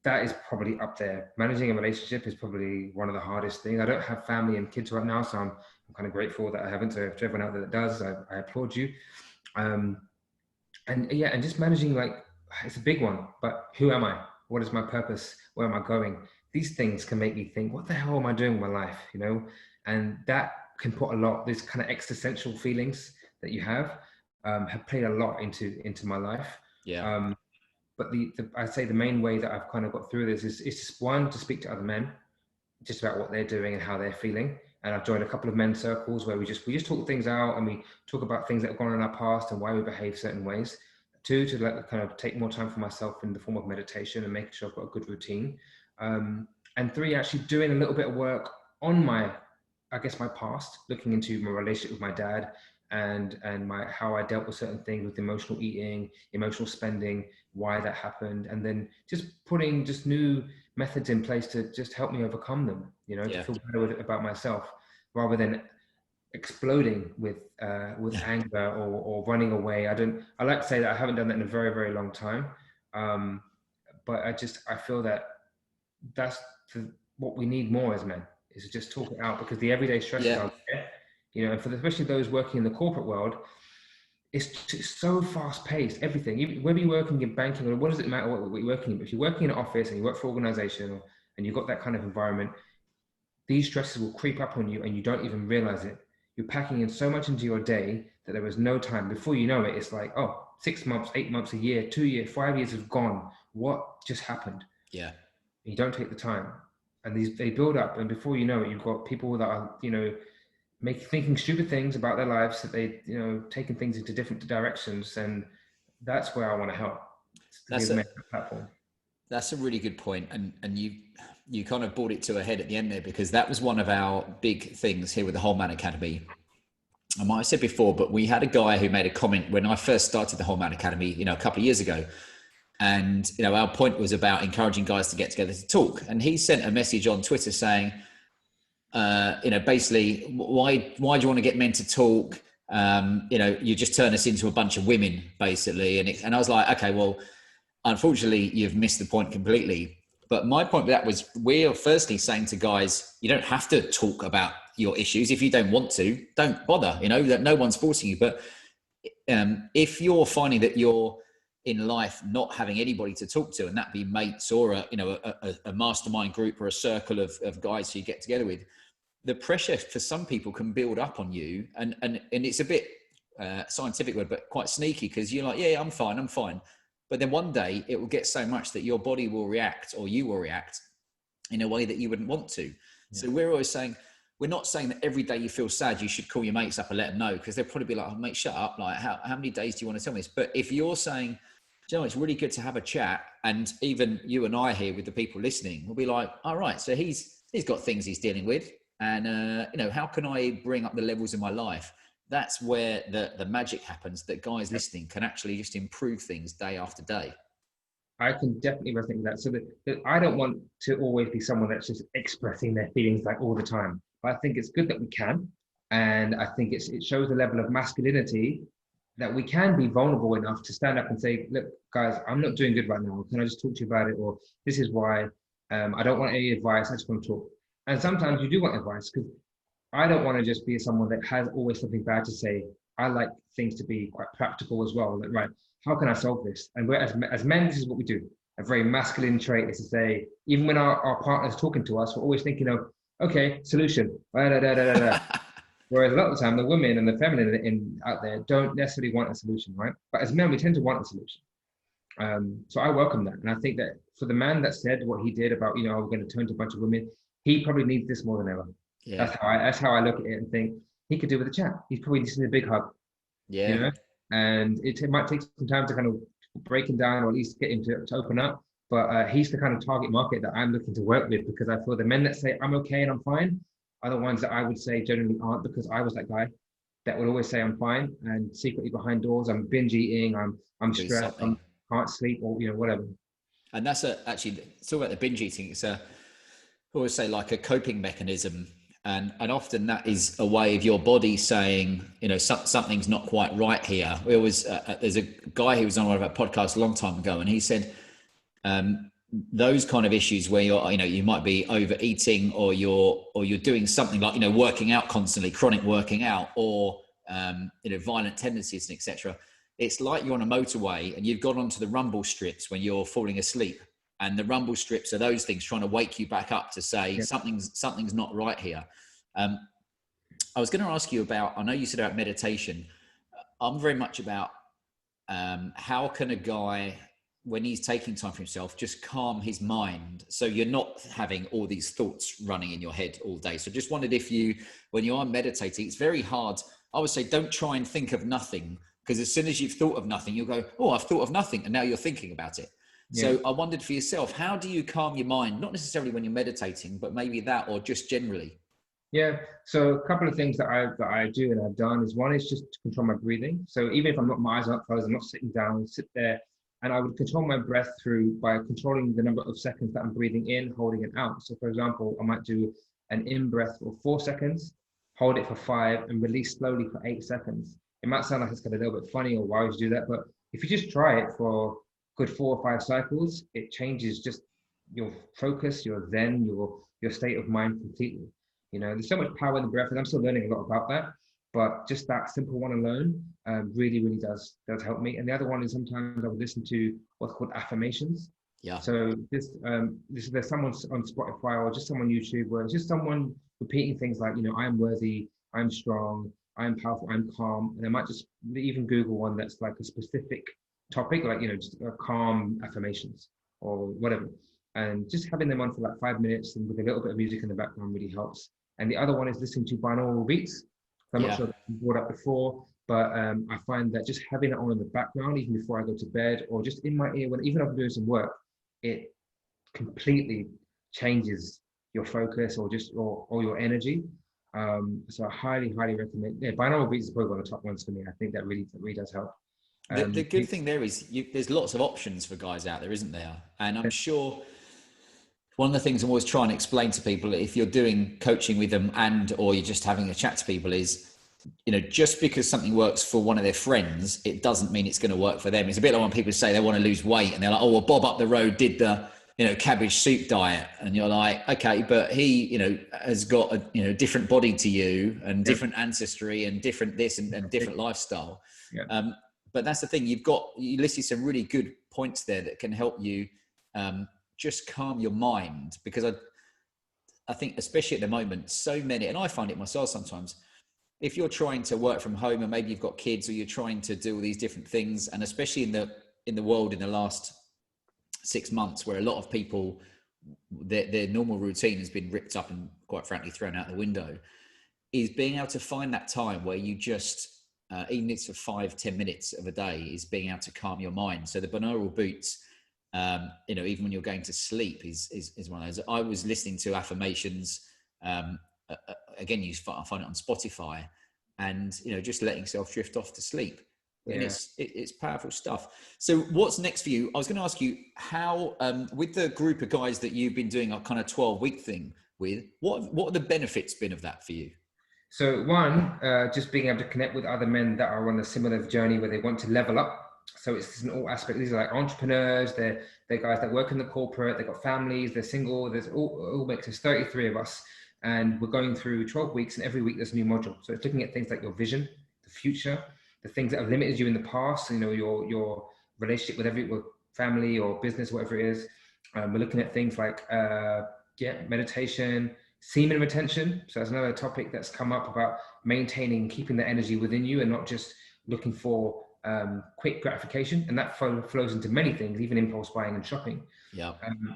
that is probably up there. Managing a relationship is probably one of the hardest things. I don't have family and kids right now, so I'm kind of grateful that I haven't. So to everyone out there that does, I applaud you. And just managing, like, it's a big one, but who am I? What is my purpose? Where am I going? These things can make me think, what the hell am I doing with my life? And that can put these kind of existential feelings that you have played a lot into my life. Yeah. But I'd say the main way that I've kind of got through this is just one, to speak to other men, just about what they're doing and how they're feeling. And I've joined a couple of men's circles where we just talk things out, and we talk about things that have gone on in our past and why we behave certain ways. Two, to kind of take more time for myself in the form of meditation and making sure I've got a good routine. And three, actually doing a little bit of work on my past, looking into my relationship with my dad and how I dealt with certain things with emotional eating, emotional spending, why that happened, and then just putting just new methods in place to just help me overcome them, to feel better about myself, rather than exploding with anger or running away. I like to say that I haven't done that in a very, very long time. But I feel that that's what we need more as men, is to just talk it out, because the everyday stresses are there, and especially those working in the corporate world, it's so fast paced, everything, whether you're working in banking or what does it matter what you're working in. If you're working in an office and you work for an organization and you've got that kind of environment, these stresses will creep up on you and you don't even realize it. You're packing in so much into your day that there is no time. Before you know it, it's like, 6 months, 8 months, a year, 2 years, 5 years have gone. What just happened? Yeah. You don't take the time. And they build up. And before you know it, you've got people that are, thinking stupid things about their lives, that they, taking things into different directions. And that's where I want to help. That's a platform. That's a really good point. And you kind of brought it to a head at the end there, because that was one of our big things here with the Whole Man Academy. I might have said before, but we had a guy who made a comment when I first started the Whole Man Academy, a couple of years ago. And, our point was about encouraging guys to get together to talk. And he sent a message on Twitter saying, basically, why do you want to get men to talk? You just turn us into a bunch of women, basically. And I was like, okay, well, unfortunately, you've missed the point completely. But my point with that was, we're firstly saying to guys, you don't have to talk about your issues. If you don't want to, don't bother, that no one's forcing you. But if you're finding that you're in life not having anybody to talk to, and that be mates or a mastermind group or a circle of guys who you get together with, the pressure for some people can build up on you. And it's a bit scientific word, but quite sneaky, because you're like, yeah, I'm fine. But then one day it will get so much that your body will react, or you will react in a way that you wouldn't want to. Yeah. So we're always saying, we're not saying that every day you feel sad, you should call your mates up and let them know, because they'll probably be like, oh, mate, shut up. Like, how many days do you want to tell me this? But if you're saying, it's really good to have a chat, and even you and I here with the people listening, we'll be like, all right, so he's got things he's dealing with. And, how can I bring up the levels in my life? That's where the magic happens, that guys listening can actually just improve things day after day. I can definitely resonate with that. So that I don't want to always be someone that's just expressing their feelings like all the time. But I think it's good that we can. And I think it shows a level of masculinity that we can be vulnerable enough to stand up and say, look, guys, I'm not doing good right now. Can I just talk to you about it? Or this is why. I don't want any advice. I just want to talk. And sometimes you do want advice, because I don't want to just be someone that has always something bad to say. I like things to be quite practical as well. Like, right, how can I solve this? And as men, this is what we do. A very masculine trait is to say, even when our partner's talking to us, we're always thinking of, okay, solution. Whereas a lot of the time, the women and the feminine out there don't necessarily want a solution, right? But as men, we tend to want a solution. So I welcome that. And I think that for the man that said what he did about, we're going to turn to a bunch of women, he probably needs this more than ever. Yeah. That's how I look at it and think he could do with a chat. He's probably just in a big hug. Yeah. And it might take some time to kind of break him down, or at least get him to open up. But he's the kind of target market that I'm looking to work with, because I feel the men that say I'm okay and I'm fine are the ones that I would say generally aren't, because I was that guy that would always say I'm fine, and secretly behind doors I'm binge eating, I'm stressed, I can't sleep, or whatever. And that's actually, talk about the binge eating. It's I always say like a coping mechanism, and often that is a way of your body saying, something's not quite right here. We always there's a guy who was on one of our podcasts a long time ago, and he said those kind of issues where you're, you might be overeating, or you're doing something like, working out constantly, chronic working out, or violent tendencies, etc. It's like you're on a motorway and you've got onto the rumble strips when you're falling asleep, and the rumble strips are those things trying to wake you back up to say something's not right here. I was going to ask you about, I know you said about meditation. I'm very much about how can a guy when he's taking time for himself, just calm his mind, so you're not having all these thoughts running in your head all day. So just wondered if you, when you are meditating, it's very hard. I would say don't try and think of nothing, because as soon as you've thought of nothing, you'll go, oh, I've thought of nothing, and now you're thinking about it. Yeah. So I wondered for yourself, how do you calm your mind? Not necessarily when you're meditating, but maybe that, or just generally. Yeah, so a couple of things that I do and I've done is, one is just to control my breathing. So even if I'm not, my eyes aren't closed, I'm not sitting down, sit there, and I would control my breath by controlling the number of seconds that I'm breathing in, holding it out. So for example, I might do an in breath for 4 seconds, hold it for 5, and release slowly for 8 seconds. It might sound like it's kind of a little bit funny, or why would you do that? But if you just try it for good 4 or 5 cycles, it changes just your focus, your zen, your state of mind completely. You know, there's so much power in the breath, and I'm still learning a lot about that. But just that simple one alone really, really does help me. And the other one is, sometimes I would listen to what's called affirmations. Yeah. So there's someone on Spotify or just someone on YouTube where it's just someone repeating things like, you know, I'm worthy, I'm strong, I'm powerful, I'm calm. And I might just even Google one that's like a specific topic, like, you know, just calm affirmations or whatever. And just having them on for like 5 minutes and with a little bit of music in the background really helps. And the other one is listening to binaural beats. I'm not sure if you brought up before, but I find that just having it on in the background, even before I go to bed, or just in my ear, even if I'm doing some work, it completely changes your focus or your energy. So I highly, highly recommend. Yeah, binaural beats is probably one of the top ones for me. I think that really does help. The good thing there is there's lots of options for guys out there, isn't there? And I'm sure one of the things I'm always trying to explain to people, if you're doing coaching with them or you're just having a chat to people, is, you know, just because something works for one of their friends, it doesn't mean it's going to work for them. It's a bit like when people say they want to lose weight and they're like, oh, well, Bob up the road did the, you know, cabbage soup diet. And you're like, okay, but he, you know, has got a, you know, different body to you and different ancestry and different this and different lifestyle. Yeah. But that's the thing, you listed some really good points there that can help you just calm your mind, because I think especially at the moment, so many, and I find it myself sometimes, if you're trying to work from home and maybe you've got kids, or you're trying to do all these different things, and especially in the world in the last 6 months, where a lot of people, their normal routine has been ripped up and quite frankly thrown out the window, is being able to find that time where you just, even if it's for 5-10 minutes of a day, is being able to calm your mind. So the binaural beats, you know, even when you're going to sleep is one of those. I was listening to Affirmations, again, I find it on Spotify, and, you know, just letting yourself drift off to sleep. And it's powerful stuff. So what's next for you? I was going to ask you how, with the group of guys that you've been doing a kind of 12-week thing with, what are the benefits been of that for you? So one, just being able to connect with other men that are on a similar journey where they want to level up. So it's in all aspects. These are like entrepreneurs. They're guys that work in the corporate. They've got families. They're single. There's all makes us 33 of us, and we're going through 12 weeks, and every week there's a new module. So it's looking at things like your vision, the future, the things that have limited you in the past. You know, your relationship with family or business, whatever it is. We're looking at things like meditation, semen retention. So that's another topic that's come up about maintaining, keeping the energy within you, and not just looking for quick gratification. And that flows into many things, even impulse buying and shopping. Yeah.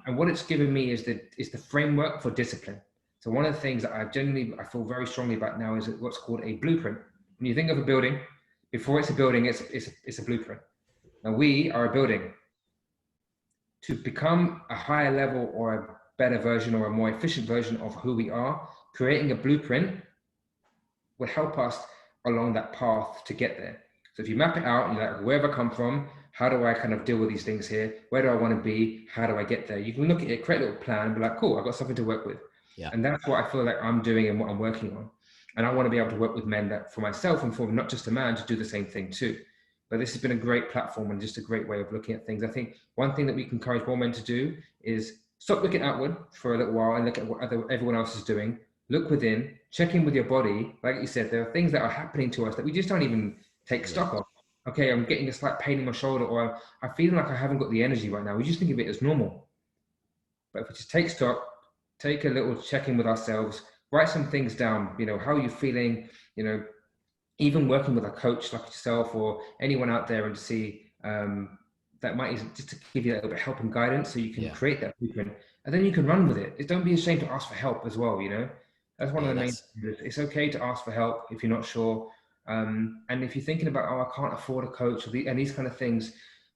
And what it's given me is the framework for discipline. So one of the things that I feel very strongly about now is what's called a blueprint. When you think of a building, before it's a building, it's a blueprint. Now we are a building. To become a higher level or a better version or a more efficient version of who we are, creating a blueprint will help us along that path to get there. So if you map it out and you're like, where have I come from? How do I kind of deal with these things here? Where do I want to be? How do I get there? You can look at it, create a little plan, and be like, cool, I've got something to work with. Yeah. And that's what I feel like I'm doing and what I'm working on. And I want to be able to work with men that, for myself and for not just a man, to do the same thing too. But this has been a great platform and just a great way of looking at things. I think one thing that we can encourage more men to do is stop looking outward for a little while and look at what everyone else is doing. Look within, check in with your body. Like you said, there are things that are happening to us that we just don't even take stock of. Okay, I'm getting a slight pain in my shoulder, or I'm feeling like I haven't got the energy right now. We just think of it as normal. But if we just take stock, take a little check in with ourselves, write some things down, you know, how are you feeling, you know, even working with a coach like yourself or anyone out there, and to see the that might just to give you a little bit of help and guidance so you can Yeah. create that blueprint, and then you can run with it. Don't be ashamed to ask for help as well, That's one of the main things. It's okay to ask for help if you're not sure. And if you're thinking about, I can't afford a coach, and these kind of things,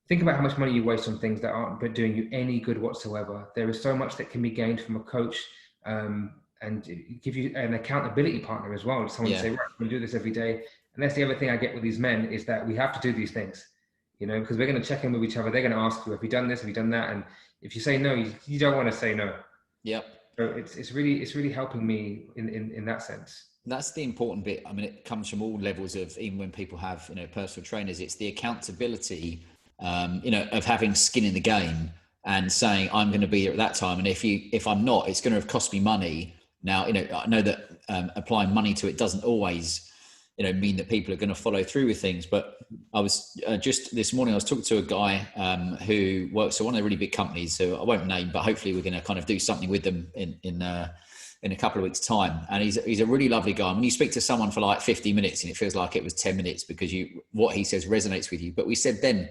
think about how much money you waste on things that aren't doing you any good whatsoever. There is so much that can be gained from a coach, and give you an accountability partner as well. Someone to say, right, I'm going to do this every day. And that's the other thing I get with these men, is that we have to do these things, because we're going to check in with each other. They're going to ask you, have you done this? Have you done that? And if you say no, you don't want to say no. Yep. So it's really helping me in that sense. That's the important bit. I mean, it comes from all levels of, even when people have, personal trainers, it's the accountability, of having skin in the game and saying, I'm going to be here at that time. And if I'm not, it's going to have cost me money. Now, I know that applying money to it doesn't always, mean that people are going to follow through with things. But I was just this morning, I was talking to a guy who works for one of the really big companies, who I won't name, but hopefully we're going to kind of do something with them in a couple of weeks' time. And he's a really lovely guy. When you speak to someone for like 50 minutes and it feels like it was 10 minutes because what he says resonates with you. But we said then,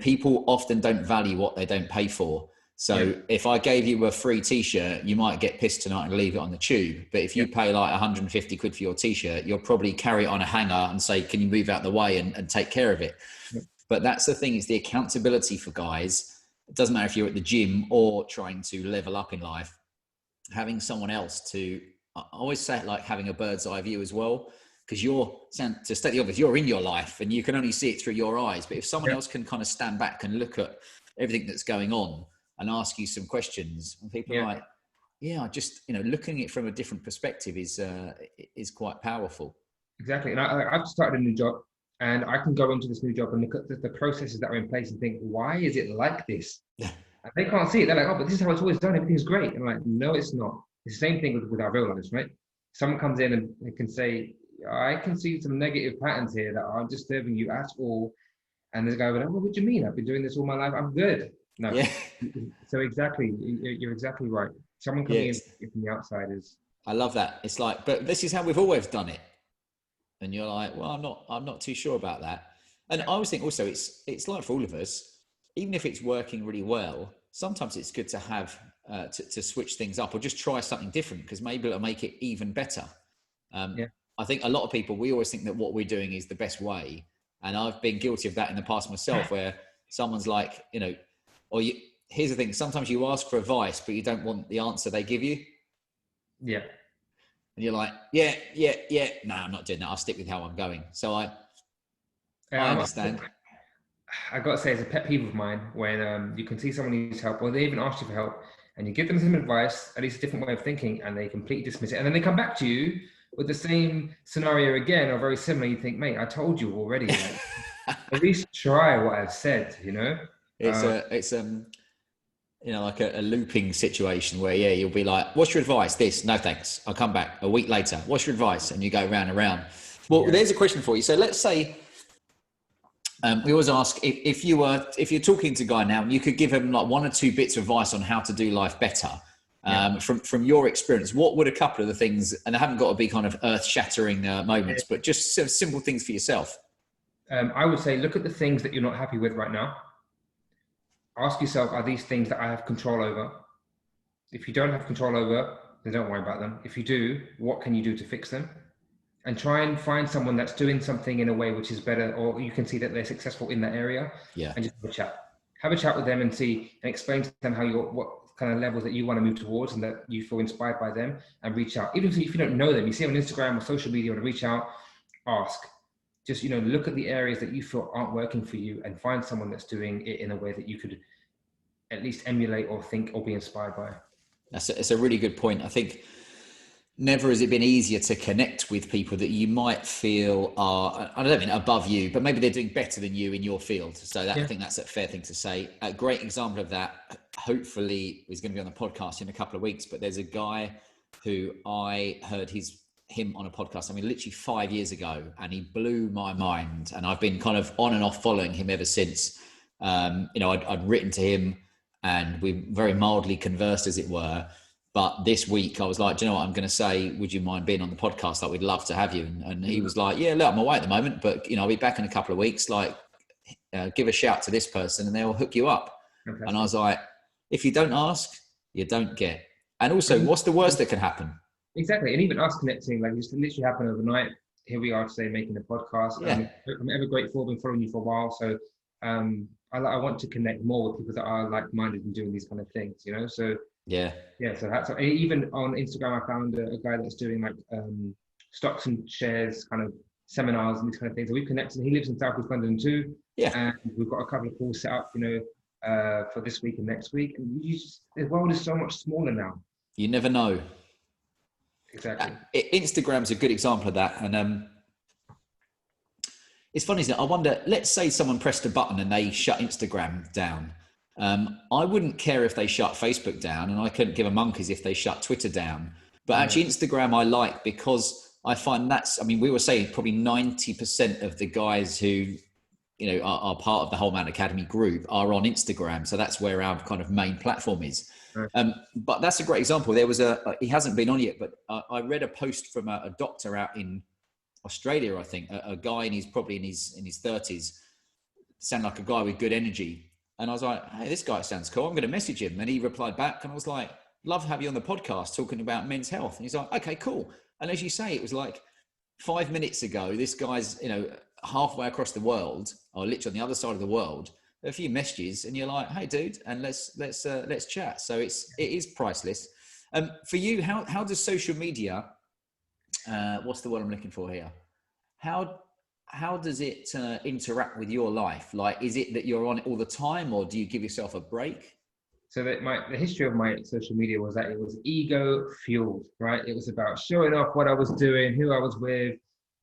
people often don't value what they don't pay for. So if I gave you a free t-shirt, you might get pissed tonight and leave it on the tube. But if you pay like 150 quid for your t-shirt, you'll probably carry it on a hanger and say, can you move out the way and take care of it? But that's the thing, is the accountability for guys. It doesn't matter if you're at the gym or trying to level up in life, having someone else to, I always say it like having a bird's eye view as well, because to state the obvious, you're in your life and you can only see it through your eyes. But if someone else can kind of stand back and look at everything that's going on and ask you some questions, and people are like, I just, looking at it from a different perspective is quite powerful. Exactly. And I've started a new job, and I can go into this new job and look at the processes that are in place and think, why is it like this? And they can't see it. They're like, oh, but this is how it's always done. Everything's great. And I'm like, no, it's not. It's the same thing with our real lives, right? Someone comes in and can say, I can see some negative patterns here that aren't disturbing you at all. And this guy would, well, what do you mean? I've been doing this all my life. I'm good. No. Yeah. So exactly. You're exactly right. Someone coming in from the outside is. I love that. It's like, but this is how we've always done it. And you're like, well, I'm not too sure about that. And I always think also it's like for all of us, even if it's working really well, sometimes it's good to have to switch things up or just try something different, because maybe it'll make it even better. I think a lot of people, we always think that what we're doing is the best way. And I've been guilty of that in the past myself, where someone's like, here's the thing, sometimes you ask for advice, but you don't want the answer they give you. Yeah. And you're like, no, I'm not doing that. I'll stick with how I'm going. So I understand. I got to say, it's a pet peeve of mine when you can see someone needs help, or they even ask you for help, and you give them some advice, at least a different way of thinking, and they completely dismiss it. And then they come back to you with the same scenario again, or very similar. You think, mate, I told you already. Like, at least try what I've said, It's like a looping situation where, you'll be like, what's your advice? This, no thanks. I'll come back a week later. What's your advice? And you go round and round. Well, there's a question for you. So let's say, we always ask if you're talking to a guy now and you could give him like one or two bits of advice on how to do life better, from your experience, what would a couple of the things, and they haven't got to be kind of earth shattering moments, but just sort of simple things for yourself? I would say, look at the things that you're not happy with right now. Ask yourself, are these things that I have control over? If you don't have control over, then don't worry about them. If you do, what can you do to fix them? And try and find someone that's doing something in a way which is better, or you can see that they're successful in that area. Yeah. And just have a chat. Have a chat with them and explain to them what kind of levels that you want to move towards, and that you feel inspired by them, and reach out. Even if you don't know them, you see them on Instagram or social media, or to reach out, ask. Just, look at the areas that you feel aren't working for you, and find someone that's doing it in a way that you could at least emulate or think or be inspired by. It's a really good point. I think never has it been easier to connect with people that you might feel are, I don't mean above you, but maybe they're doing better than you in your field. So I think that's a fair thing to say. A great example of that, hopefully, is going to be on the podcast in a couple of weeks, but there's a guy who I heard him on a podcast, literally 5 years ago, and he blew my mind, and I've been kind of on and off following him ever since. I'd written to him and we very mildly conversed, as it were, but this week I was like, do you know what I'm going to say? Would you mind being on the podcast? Like, we'd love to have you. And he was like, yeah, look, I'm away at the moment, but I'll be back in a couple of weeks. Like, give a shout to this person and they'll hook you up. Fantastic. And I was like, if you don't ask, you don't get. And also, what's the worst that can happen? Exactly. And even us connecting, like, it's literally happened overnight. Here we are today making a podcast. Yeah. I'm ever grateful. I've been following you for a while. So I want to connect more with people that are like-minded and doing these kind of things, you know? So yeah. So that's, even on Instagram, I found a guy that's doing like stocks and shares kind of seminars and these kind of things. So we've connected. He lives in Southeast London too. Yeah. And we've got a couple of calls set up, you know, for this week and next week. And the world is so much smaller now. You never know. Exactly. Instagram's a good example of that. And it's funny, isn't it? I wonder, let's say someone pressed a button and they shut Instagram down. I wouldn't care if they shut Facebook down, and I couldn't give a monkeys if they shut Twitter down. But actually Instagram I like, because I find we were saying probably 90% of the guys who, you know, are part of the Whole Man Academy group are on Instagram. So that's where our kind of main platform is. Right. But that's a great example. There was he hasn't been on yet, but I read a post from a doctor out in Australia, I think, a guy probably in his 30s, sounded like a guy with good energy. And I was like, hey, this guy sounds cool. I'm going to message him. And he replied back, and I was like, love to have you on the podcast talking about men's health. And he's like, okay, cool. And as you say, it was like 5 minutes ago, this guy's, you know, halfway across the world, or literally on the other side of the world, a few messages, and you're like, hey dude, and let's chat. So it is priceless. For you, how does social media, what's the word I'm looking for here? How does it interact with your life? Like, is it that you're on it all the time, or do you give yourself a break? So the history of my social media was that it was ego fueled, right? It was about showing off what I was doing, who I was with,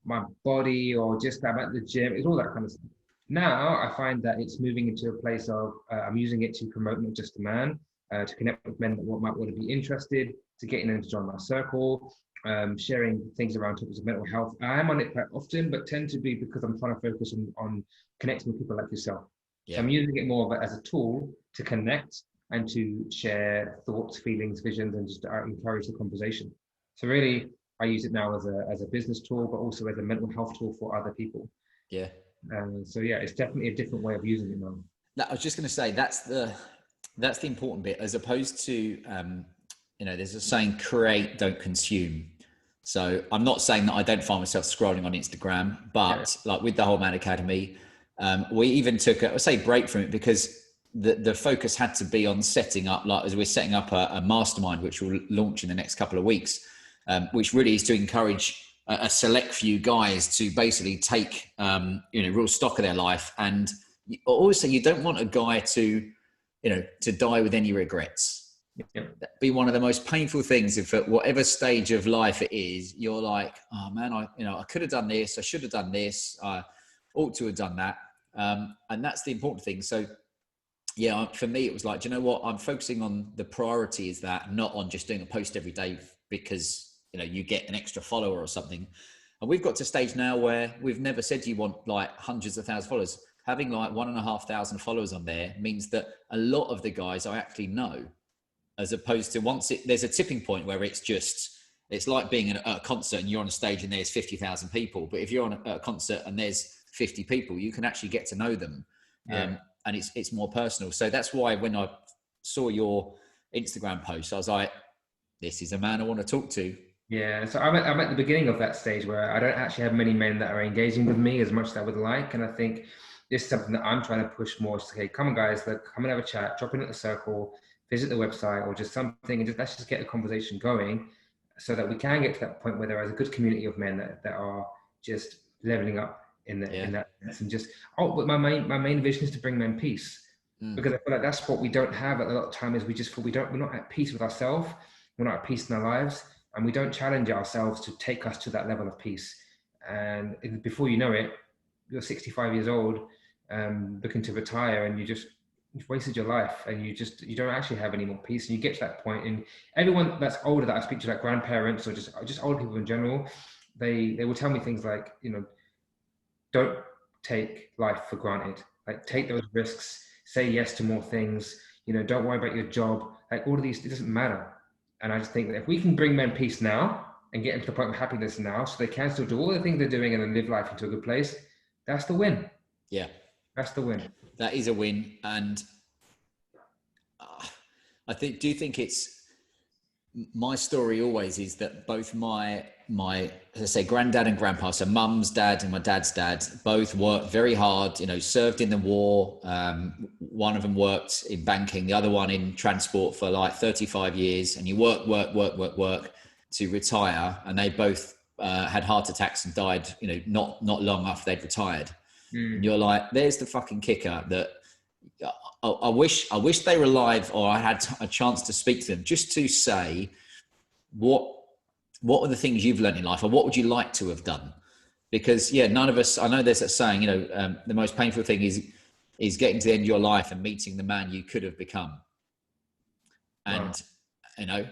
my body, or just I'm at the gym. It's all that kind of stuff. Now I find that it's moving into a place of I'm using it to promote not just a man, to connect with men that might want to be interested, to getting them to join my circle, sharing things around topics of mental health. I am on it quite often, but tend to be because I'm trying to focus on connecting with people like yourself. Yeah. So I'm using it more of as a tool to connect and to share thoughts, feelings, visions, and just encourage the conversation. So really, I use it now as a business tool, but also as a mental health tool for other people. Yeah. So yeah, it's definitely a different way of using it now. I was just going to say that's the important bit, as opposed to you know, there's a saying, create, don't consume. So I'm not saying that I don't find myself scrolling on Instagram, but like with the Whole Man Academy, we even took a break from it, because the focus had to be on setting up, like as we're setting up a mastermind, which will launch in the next couple of weeks, which really is to encourage a select few guys to basically take, you know, real stock of their life. And also, you don't want a guy to, you know, to die with any regrets. That'd be one of the most painful things. If at whatever stage of life it is, you're like, oh man, I could have done this. I should have done this. I ought to have done that. And that's the important thing. So yeah, for me, it was like, do you know what? I'm focusing on the priority is that, not on just doing a post every day because, you know, you get an extra follower or something. And we've got to a stage now where we've never said you want like hundreds of thousands of followers. Having like 1,500 followers on there means that a lot of the guys I actually know, as opposed to there's a tipping point where it's like being at a concert and you're on a stage and there's 50,000 people. But if you're on a concert and there's 50 people, you can actually get to know them. Yeah. And it's more personal. So that's why when I saw your Instagram post, I was like, this is a man I want to talk to. Yeah, so I'm at the beginning of that stage where I don't actually have many men that are engaging with me as much as I would like. And I think this is something that I'm trying to push more. So, hey, come on guys, come and have a chat, drop in at the circle, visit the website, or just something, and let's just get a conversation going so that we can get to that point where there is a good community of men that are just leveling up in that sense. And just, but my main vision is to bring men peace, because I feel like that's what we don't have at a lot of time, is we're not at peace with ourselves, we're not at peace in our lives, and we don't challenge ourselves to take us to that level of peace. And before you know it, you're 65 years old, looking to retire, and you've wasted your life, and you don't actually have any more peace. And you get to that point, and everyone that's older that I speak to, like grandparents or just older people in general, they will tell me things like, you know, don't take life for granted. Like, take those risks, say yes to more things, you know, don't worry about your job. Like, all of these, it doesn't matter. And I just think that if we can bring men peace now and get them to the point of happiness now, so they can still do all the things they're doing and then live life into a good place, that's the win. Yeah. That's the win. That is a win. And do you think it's, my story always is that both my, as I say, granddad and grandpa, so mum's dad and my dad's dad, both worked very hard, you know, served in the war. One of them worked in banking, the other one in transport for like 35 years. And you work to retire. And they both had heart attacks and died, you know, not long after they'd retired. And you're like, there's the fucking kicker that I wish they were alive, or I had a chance to speak to them just to say, what are the things you've learned in life, or what would you like to have done? Because none of us, I know there's that saying, you know, the most painful thing is getting to the end of your life and meeting the man you could have become. And, wow. You know,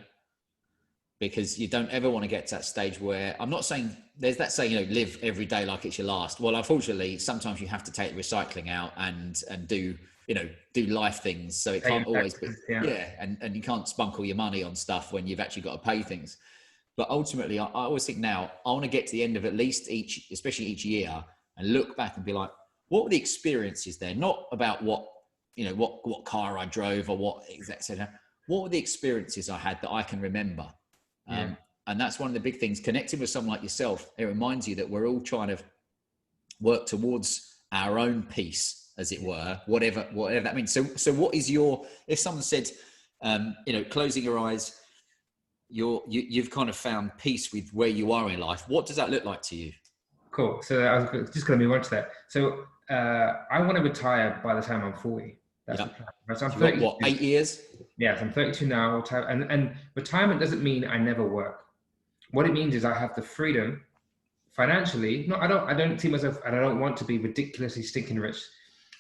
because you don't ever want to get to that stage where, I'm not saying, there's that saying, you know, live every day like it's your last. Well, unfortunately, sometimes you have to take recycling out and do, you know, do life things. So it can't always be, and you can't spunk all your money on stuff when you've actually got to pay things. But ultimately, I always think now, I want to get to the end of at least especially each year, and look back and be like, what were the experiences there? Not about what, you know, what car I drove or what etc. What were the experiences I had that I can remember? And that's one of the big things, connecting with someone like yourself. It reminds you that we're all trying to work towards our own peace, as it were, whatever that means. So what is if someone said, you know, closing your eyes, you've kind of found peace with where you are in life, what does that look like to you? Cool. So I was just going to move on to that. So I want to retire by the time I'm 40. That's the plan. So I'm 32. What, 8 years? Yes, I'm 32 now. And retirement doesn't mean I never work. What it means is I have the freedom financially. No, I don't see myself, and I don't want to be ridiculously stinking rich,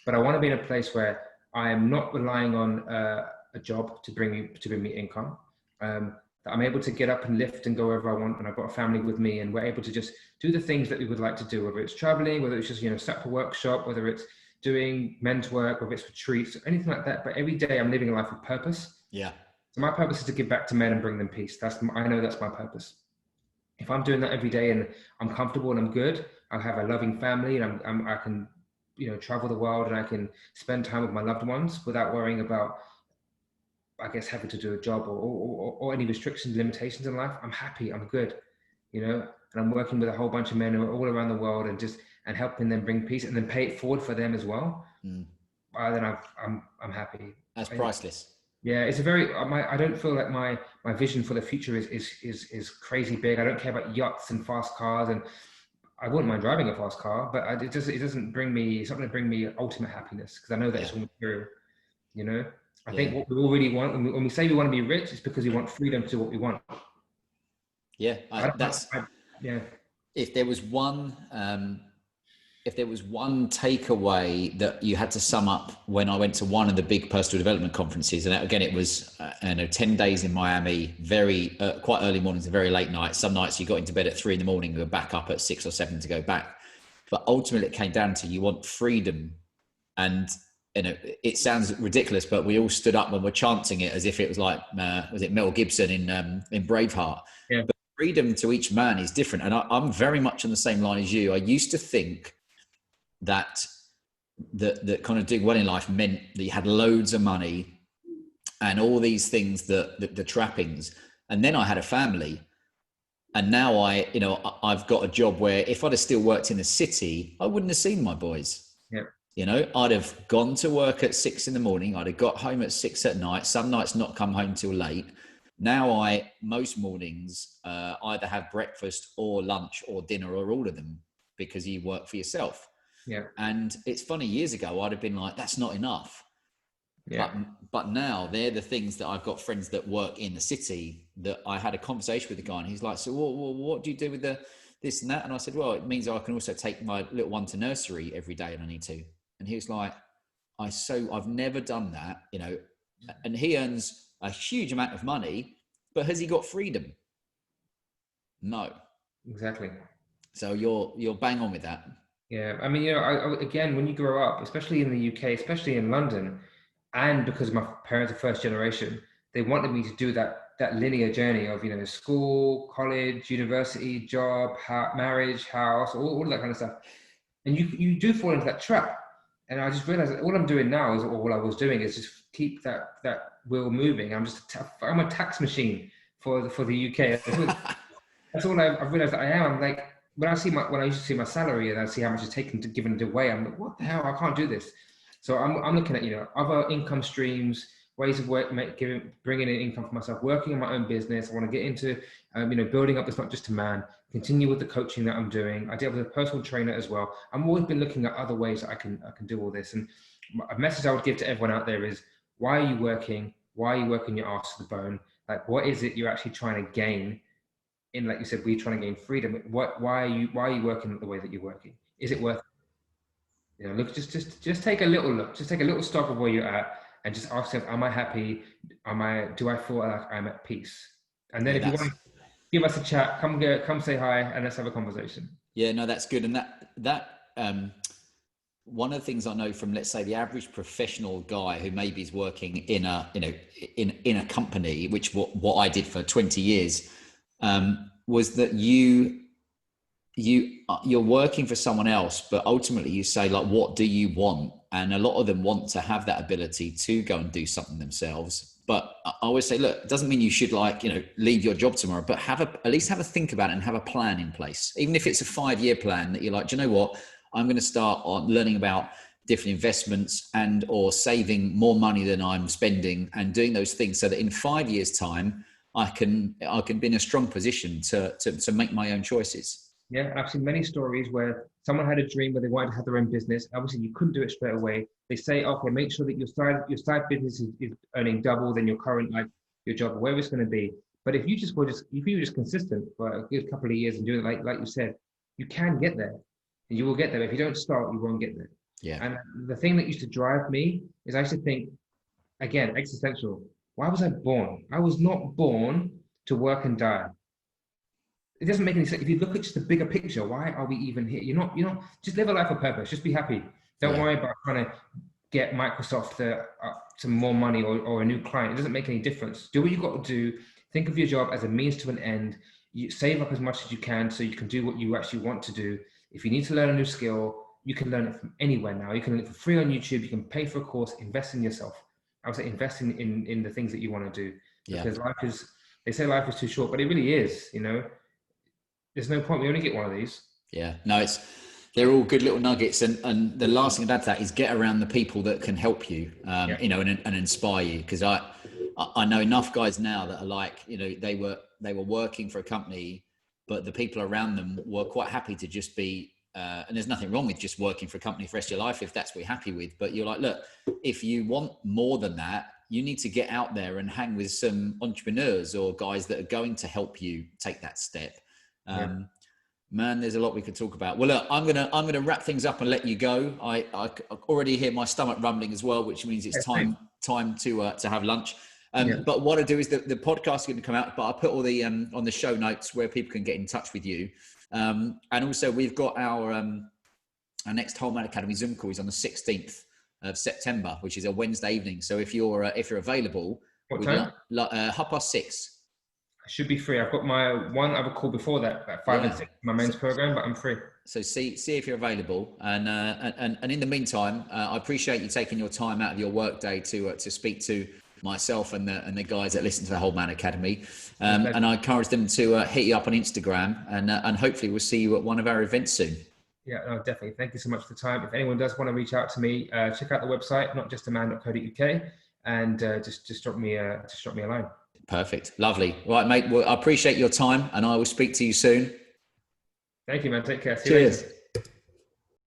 but I want to be in a place where I am not relying on a job to bring me income. That I'm able to get up and lift and go wherever I want, and I've got a family with me, and we're able to just do the things that we would like to do, whether it's traveling, whether it's just, you know, set up a workshop, whether it's doing men's work, whether it's retreats, anything like that. But every day I'm living a life with purpose. Yeah. So my purpose is to give back to men and bring them peace. I know that's my purpose. If I'm doing that every day and I'm comfortable and I'm good, I have a loving family, and I can, you know, travel the world, and I can spend time with my loved ones without worrying about, I guess, having to do a job or any restrictions, limitations in life. I'm happy, I'm good, you know, and I'm working with a whole bunch of men who are all around the world, and helping them bring peace, and then pay it forward for them as well. Then I'm happy. That's priceless. Yeah, it's a very, I don't feel like my vision for the future is crazy big. I don't care about yachts and fast cars, and I wouldn't mind driving a fast car, but it doesn't bring me, it's not going to bring me ultimate happiness, because I know that it's all material, you know? I think what we all really want, when we say we want to be rich, it's because we want freedom to do what we want. Yeah, if there was one takeaway that you had to sum up when I went to one of the big personal development conferences, and again, it was 10 days in Miami, very quite early mornings and very late nights. Some nights you got into bed at 3 a.m, you were back up at 6 or 7 to go back. But ultimately it came down to, you want freedom. And you know, it sounds ridiculous, but we all stood up when we're chanting it as if it was like, was it Mel Gibson in Braveheart? Yeah. But freedom to each man is different. And I'm very much on the same line as you. I used to think that kind of doing well in life meant that you had loads of money and all these things, the trappings. And then I had a family, and now I've got a job where if I'd have still worked in the city, I wouldn't have seen my boys. Yeah. You know, I'd have gone to work at 6 a.m. I'd have got home at 6 p.m. Some nights not come home till late. Now most mornings either have breakfast or lunch or dinner or all of them, because you work for yourself. Yeah. And it's funny, years ago, I'd have been like, that's not enough. Yeah. But now they're the things that I've got friends that work in the city, that I had a conversation with the guy, and he's like, so what do you do with this and that? And I said, well, it means I can also take my little one to nursery every day and I need to. And he was like, I've never done that, you know, and he earns a huge amount of money, but has he got freedom? No. Exactly. So you're bang on with that. Yeah, I mean, you know, again, when you grow up, especially in the UK, especially in London, and because my parents are first generation, they wanted me to do that linear journey of, you know, school, college, university, job, marriage, house, all of that kind of stuff. And you do fall into that trap. And I just realized that all I'm doing now is, or all I was doing is just keep that wheel moving. I'm a tax machine for the UK. That's all I've realized that I am. I'm like, when I used to see my salary and I see how much is given away, I'm like, what the hell? I can't do this. So I'm looking at, other income streams, ways of bringing in income for myself, working on my own business. I want to get into, building up. It's not just a man. Continue with the coaching that I'm doing. I deal with a personal trainer as well. I've always been looking at other ways that I can do all this. And a message I would give to everyone out there is, why are you working? Why are you working your ass to the bone? Like, what is it you're actually trying to gain? In, like you said, we're trying to gain freedom. Why are you working the way that you're working? Is it worth it? Look, just take a little look. Just take a little stock of where you're at, and just ask yourself, am I happy? Do I feel like I'm at peace? And then if you want to give us a chat, come say hi, and let's have a conversation. Yeah, no, that's good. And that one of the things I know from, let's say, the average professional guy who maybe is working in a company, which what I did for 20 years, was that you're working for someone else, but ultimately you say, like, what do you want? And a lot of them want to have that ability to go and do something themselves. But I always say, look, it doesn't mean you should leave your job tomorrow, but at least have a think about it and have a plan in place. Even if it's a 5-year plan that you're like, do you know what? I'm going to start on learning about different investments or saving more money than I'm spending, and doing those things so that in 5 years' time, I can be in a strong position to make my own choices. Yeah, I've seen many stories where someone had a dream where they wanted to have their own business. Obviously, you couldn't do it straight away. They say, okay, make sure that your side business is earning double than your current, like, your job, wherever it's going to be. But if you were just consistent for a good couple of years and doing it like you said, you can get there, and you will get there. If you don't start, you won't get there. Yeah. And the thing that used to drive me is I used to think, again, existential. Why was I born? I was not born to work and die. It doesn't make any sense. If you look at just the bigger picture, why are we even here? You're not, just live a life of purpose. Just be happy. Don't worry about trying to get Microsoft some more money or a new client. It doesn't make any difference. Do what you got to do. Think of your job as a means to an end. You save up as much as you can so you can do what you actually want to do. If you need to learn a new skill, you can learn it from anywhere now. You can learn it for free on YouTube. You can pay for a course, invest in yourself. I would say invest in the things that you want to do. Because they say life is too short, but it really is, There's no point. We only get one of these. Yeah, no, they're all good little nuggets. And the last thing I'd add to that is get around the people that can help you, and inspire you. Because I know enough guys now that are like, they were working for a company, but the people around them were quite happy to just be, and there's nothing wrong with just working for a company for the rest of your life if that's what you're happy with. But you're like, look, if you want more than that, you need to get out there and hang with some entrepreneurs or guys that are going to help you take that step. Man, there's a lot we could talk about. Well, look, I'm gonna wrap things up and let you go. I already hear my stomach rumbling as well, which means it's time to have lunch. But what I do is the podcast is going to come out, but I'll put all the on the show notes where people can get in touch with you. And also we've got our next Whole Man Academy Zoom call is on the 16th of September, which is a Wednesday evening. So if you're available, what time? 6:30. I should be free. I've got my one other call before that at 5 and 6, my men's program, but I'm free. So see if you're available. And in the meantime, I appreciate you taking your time out of your work day to speak to myself and the guys that listen to the Whole Man Academy. And I encourage them to hit you up on Instagram, and hopefully we'll see you at one of our events soon. Yeah, no, definitely. Thank you so much for the time. If anyone does want to reach out to me, check out the website, notjustaman.co.uk, and just drop me a line. Perfect. Lovely. Right, mate. Well, I appreciate your time, and I will speak to you soon. Thank you, man. Take care. See Cheers. You later.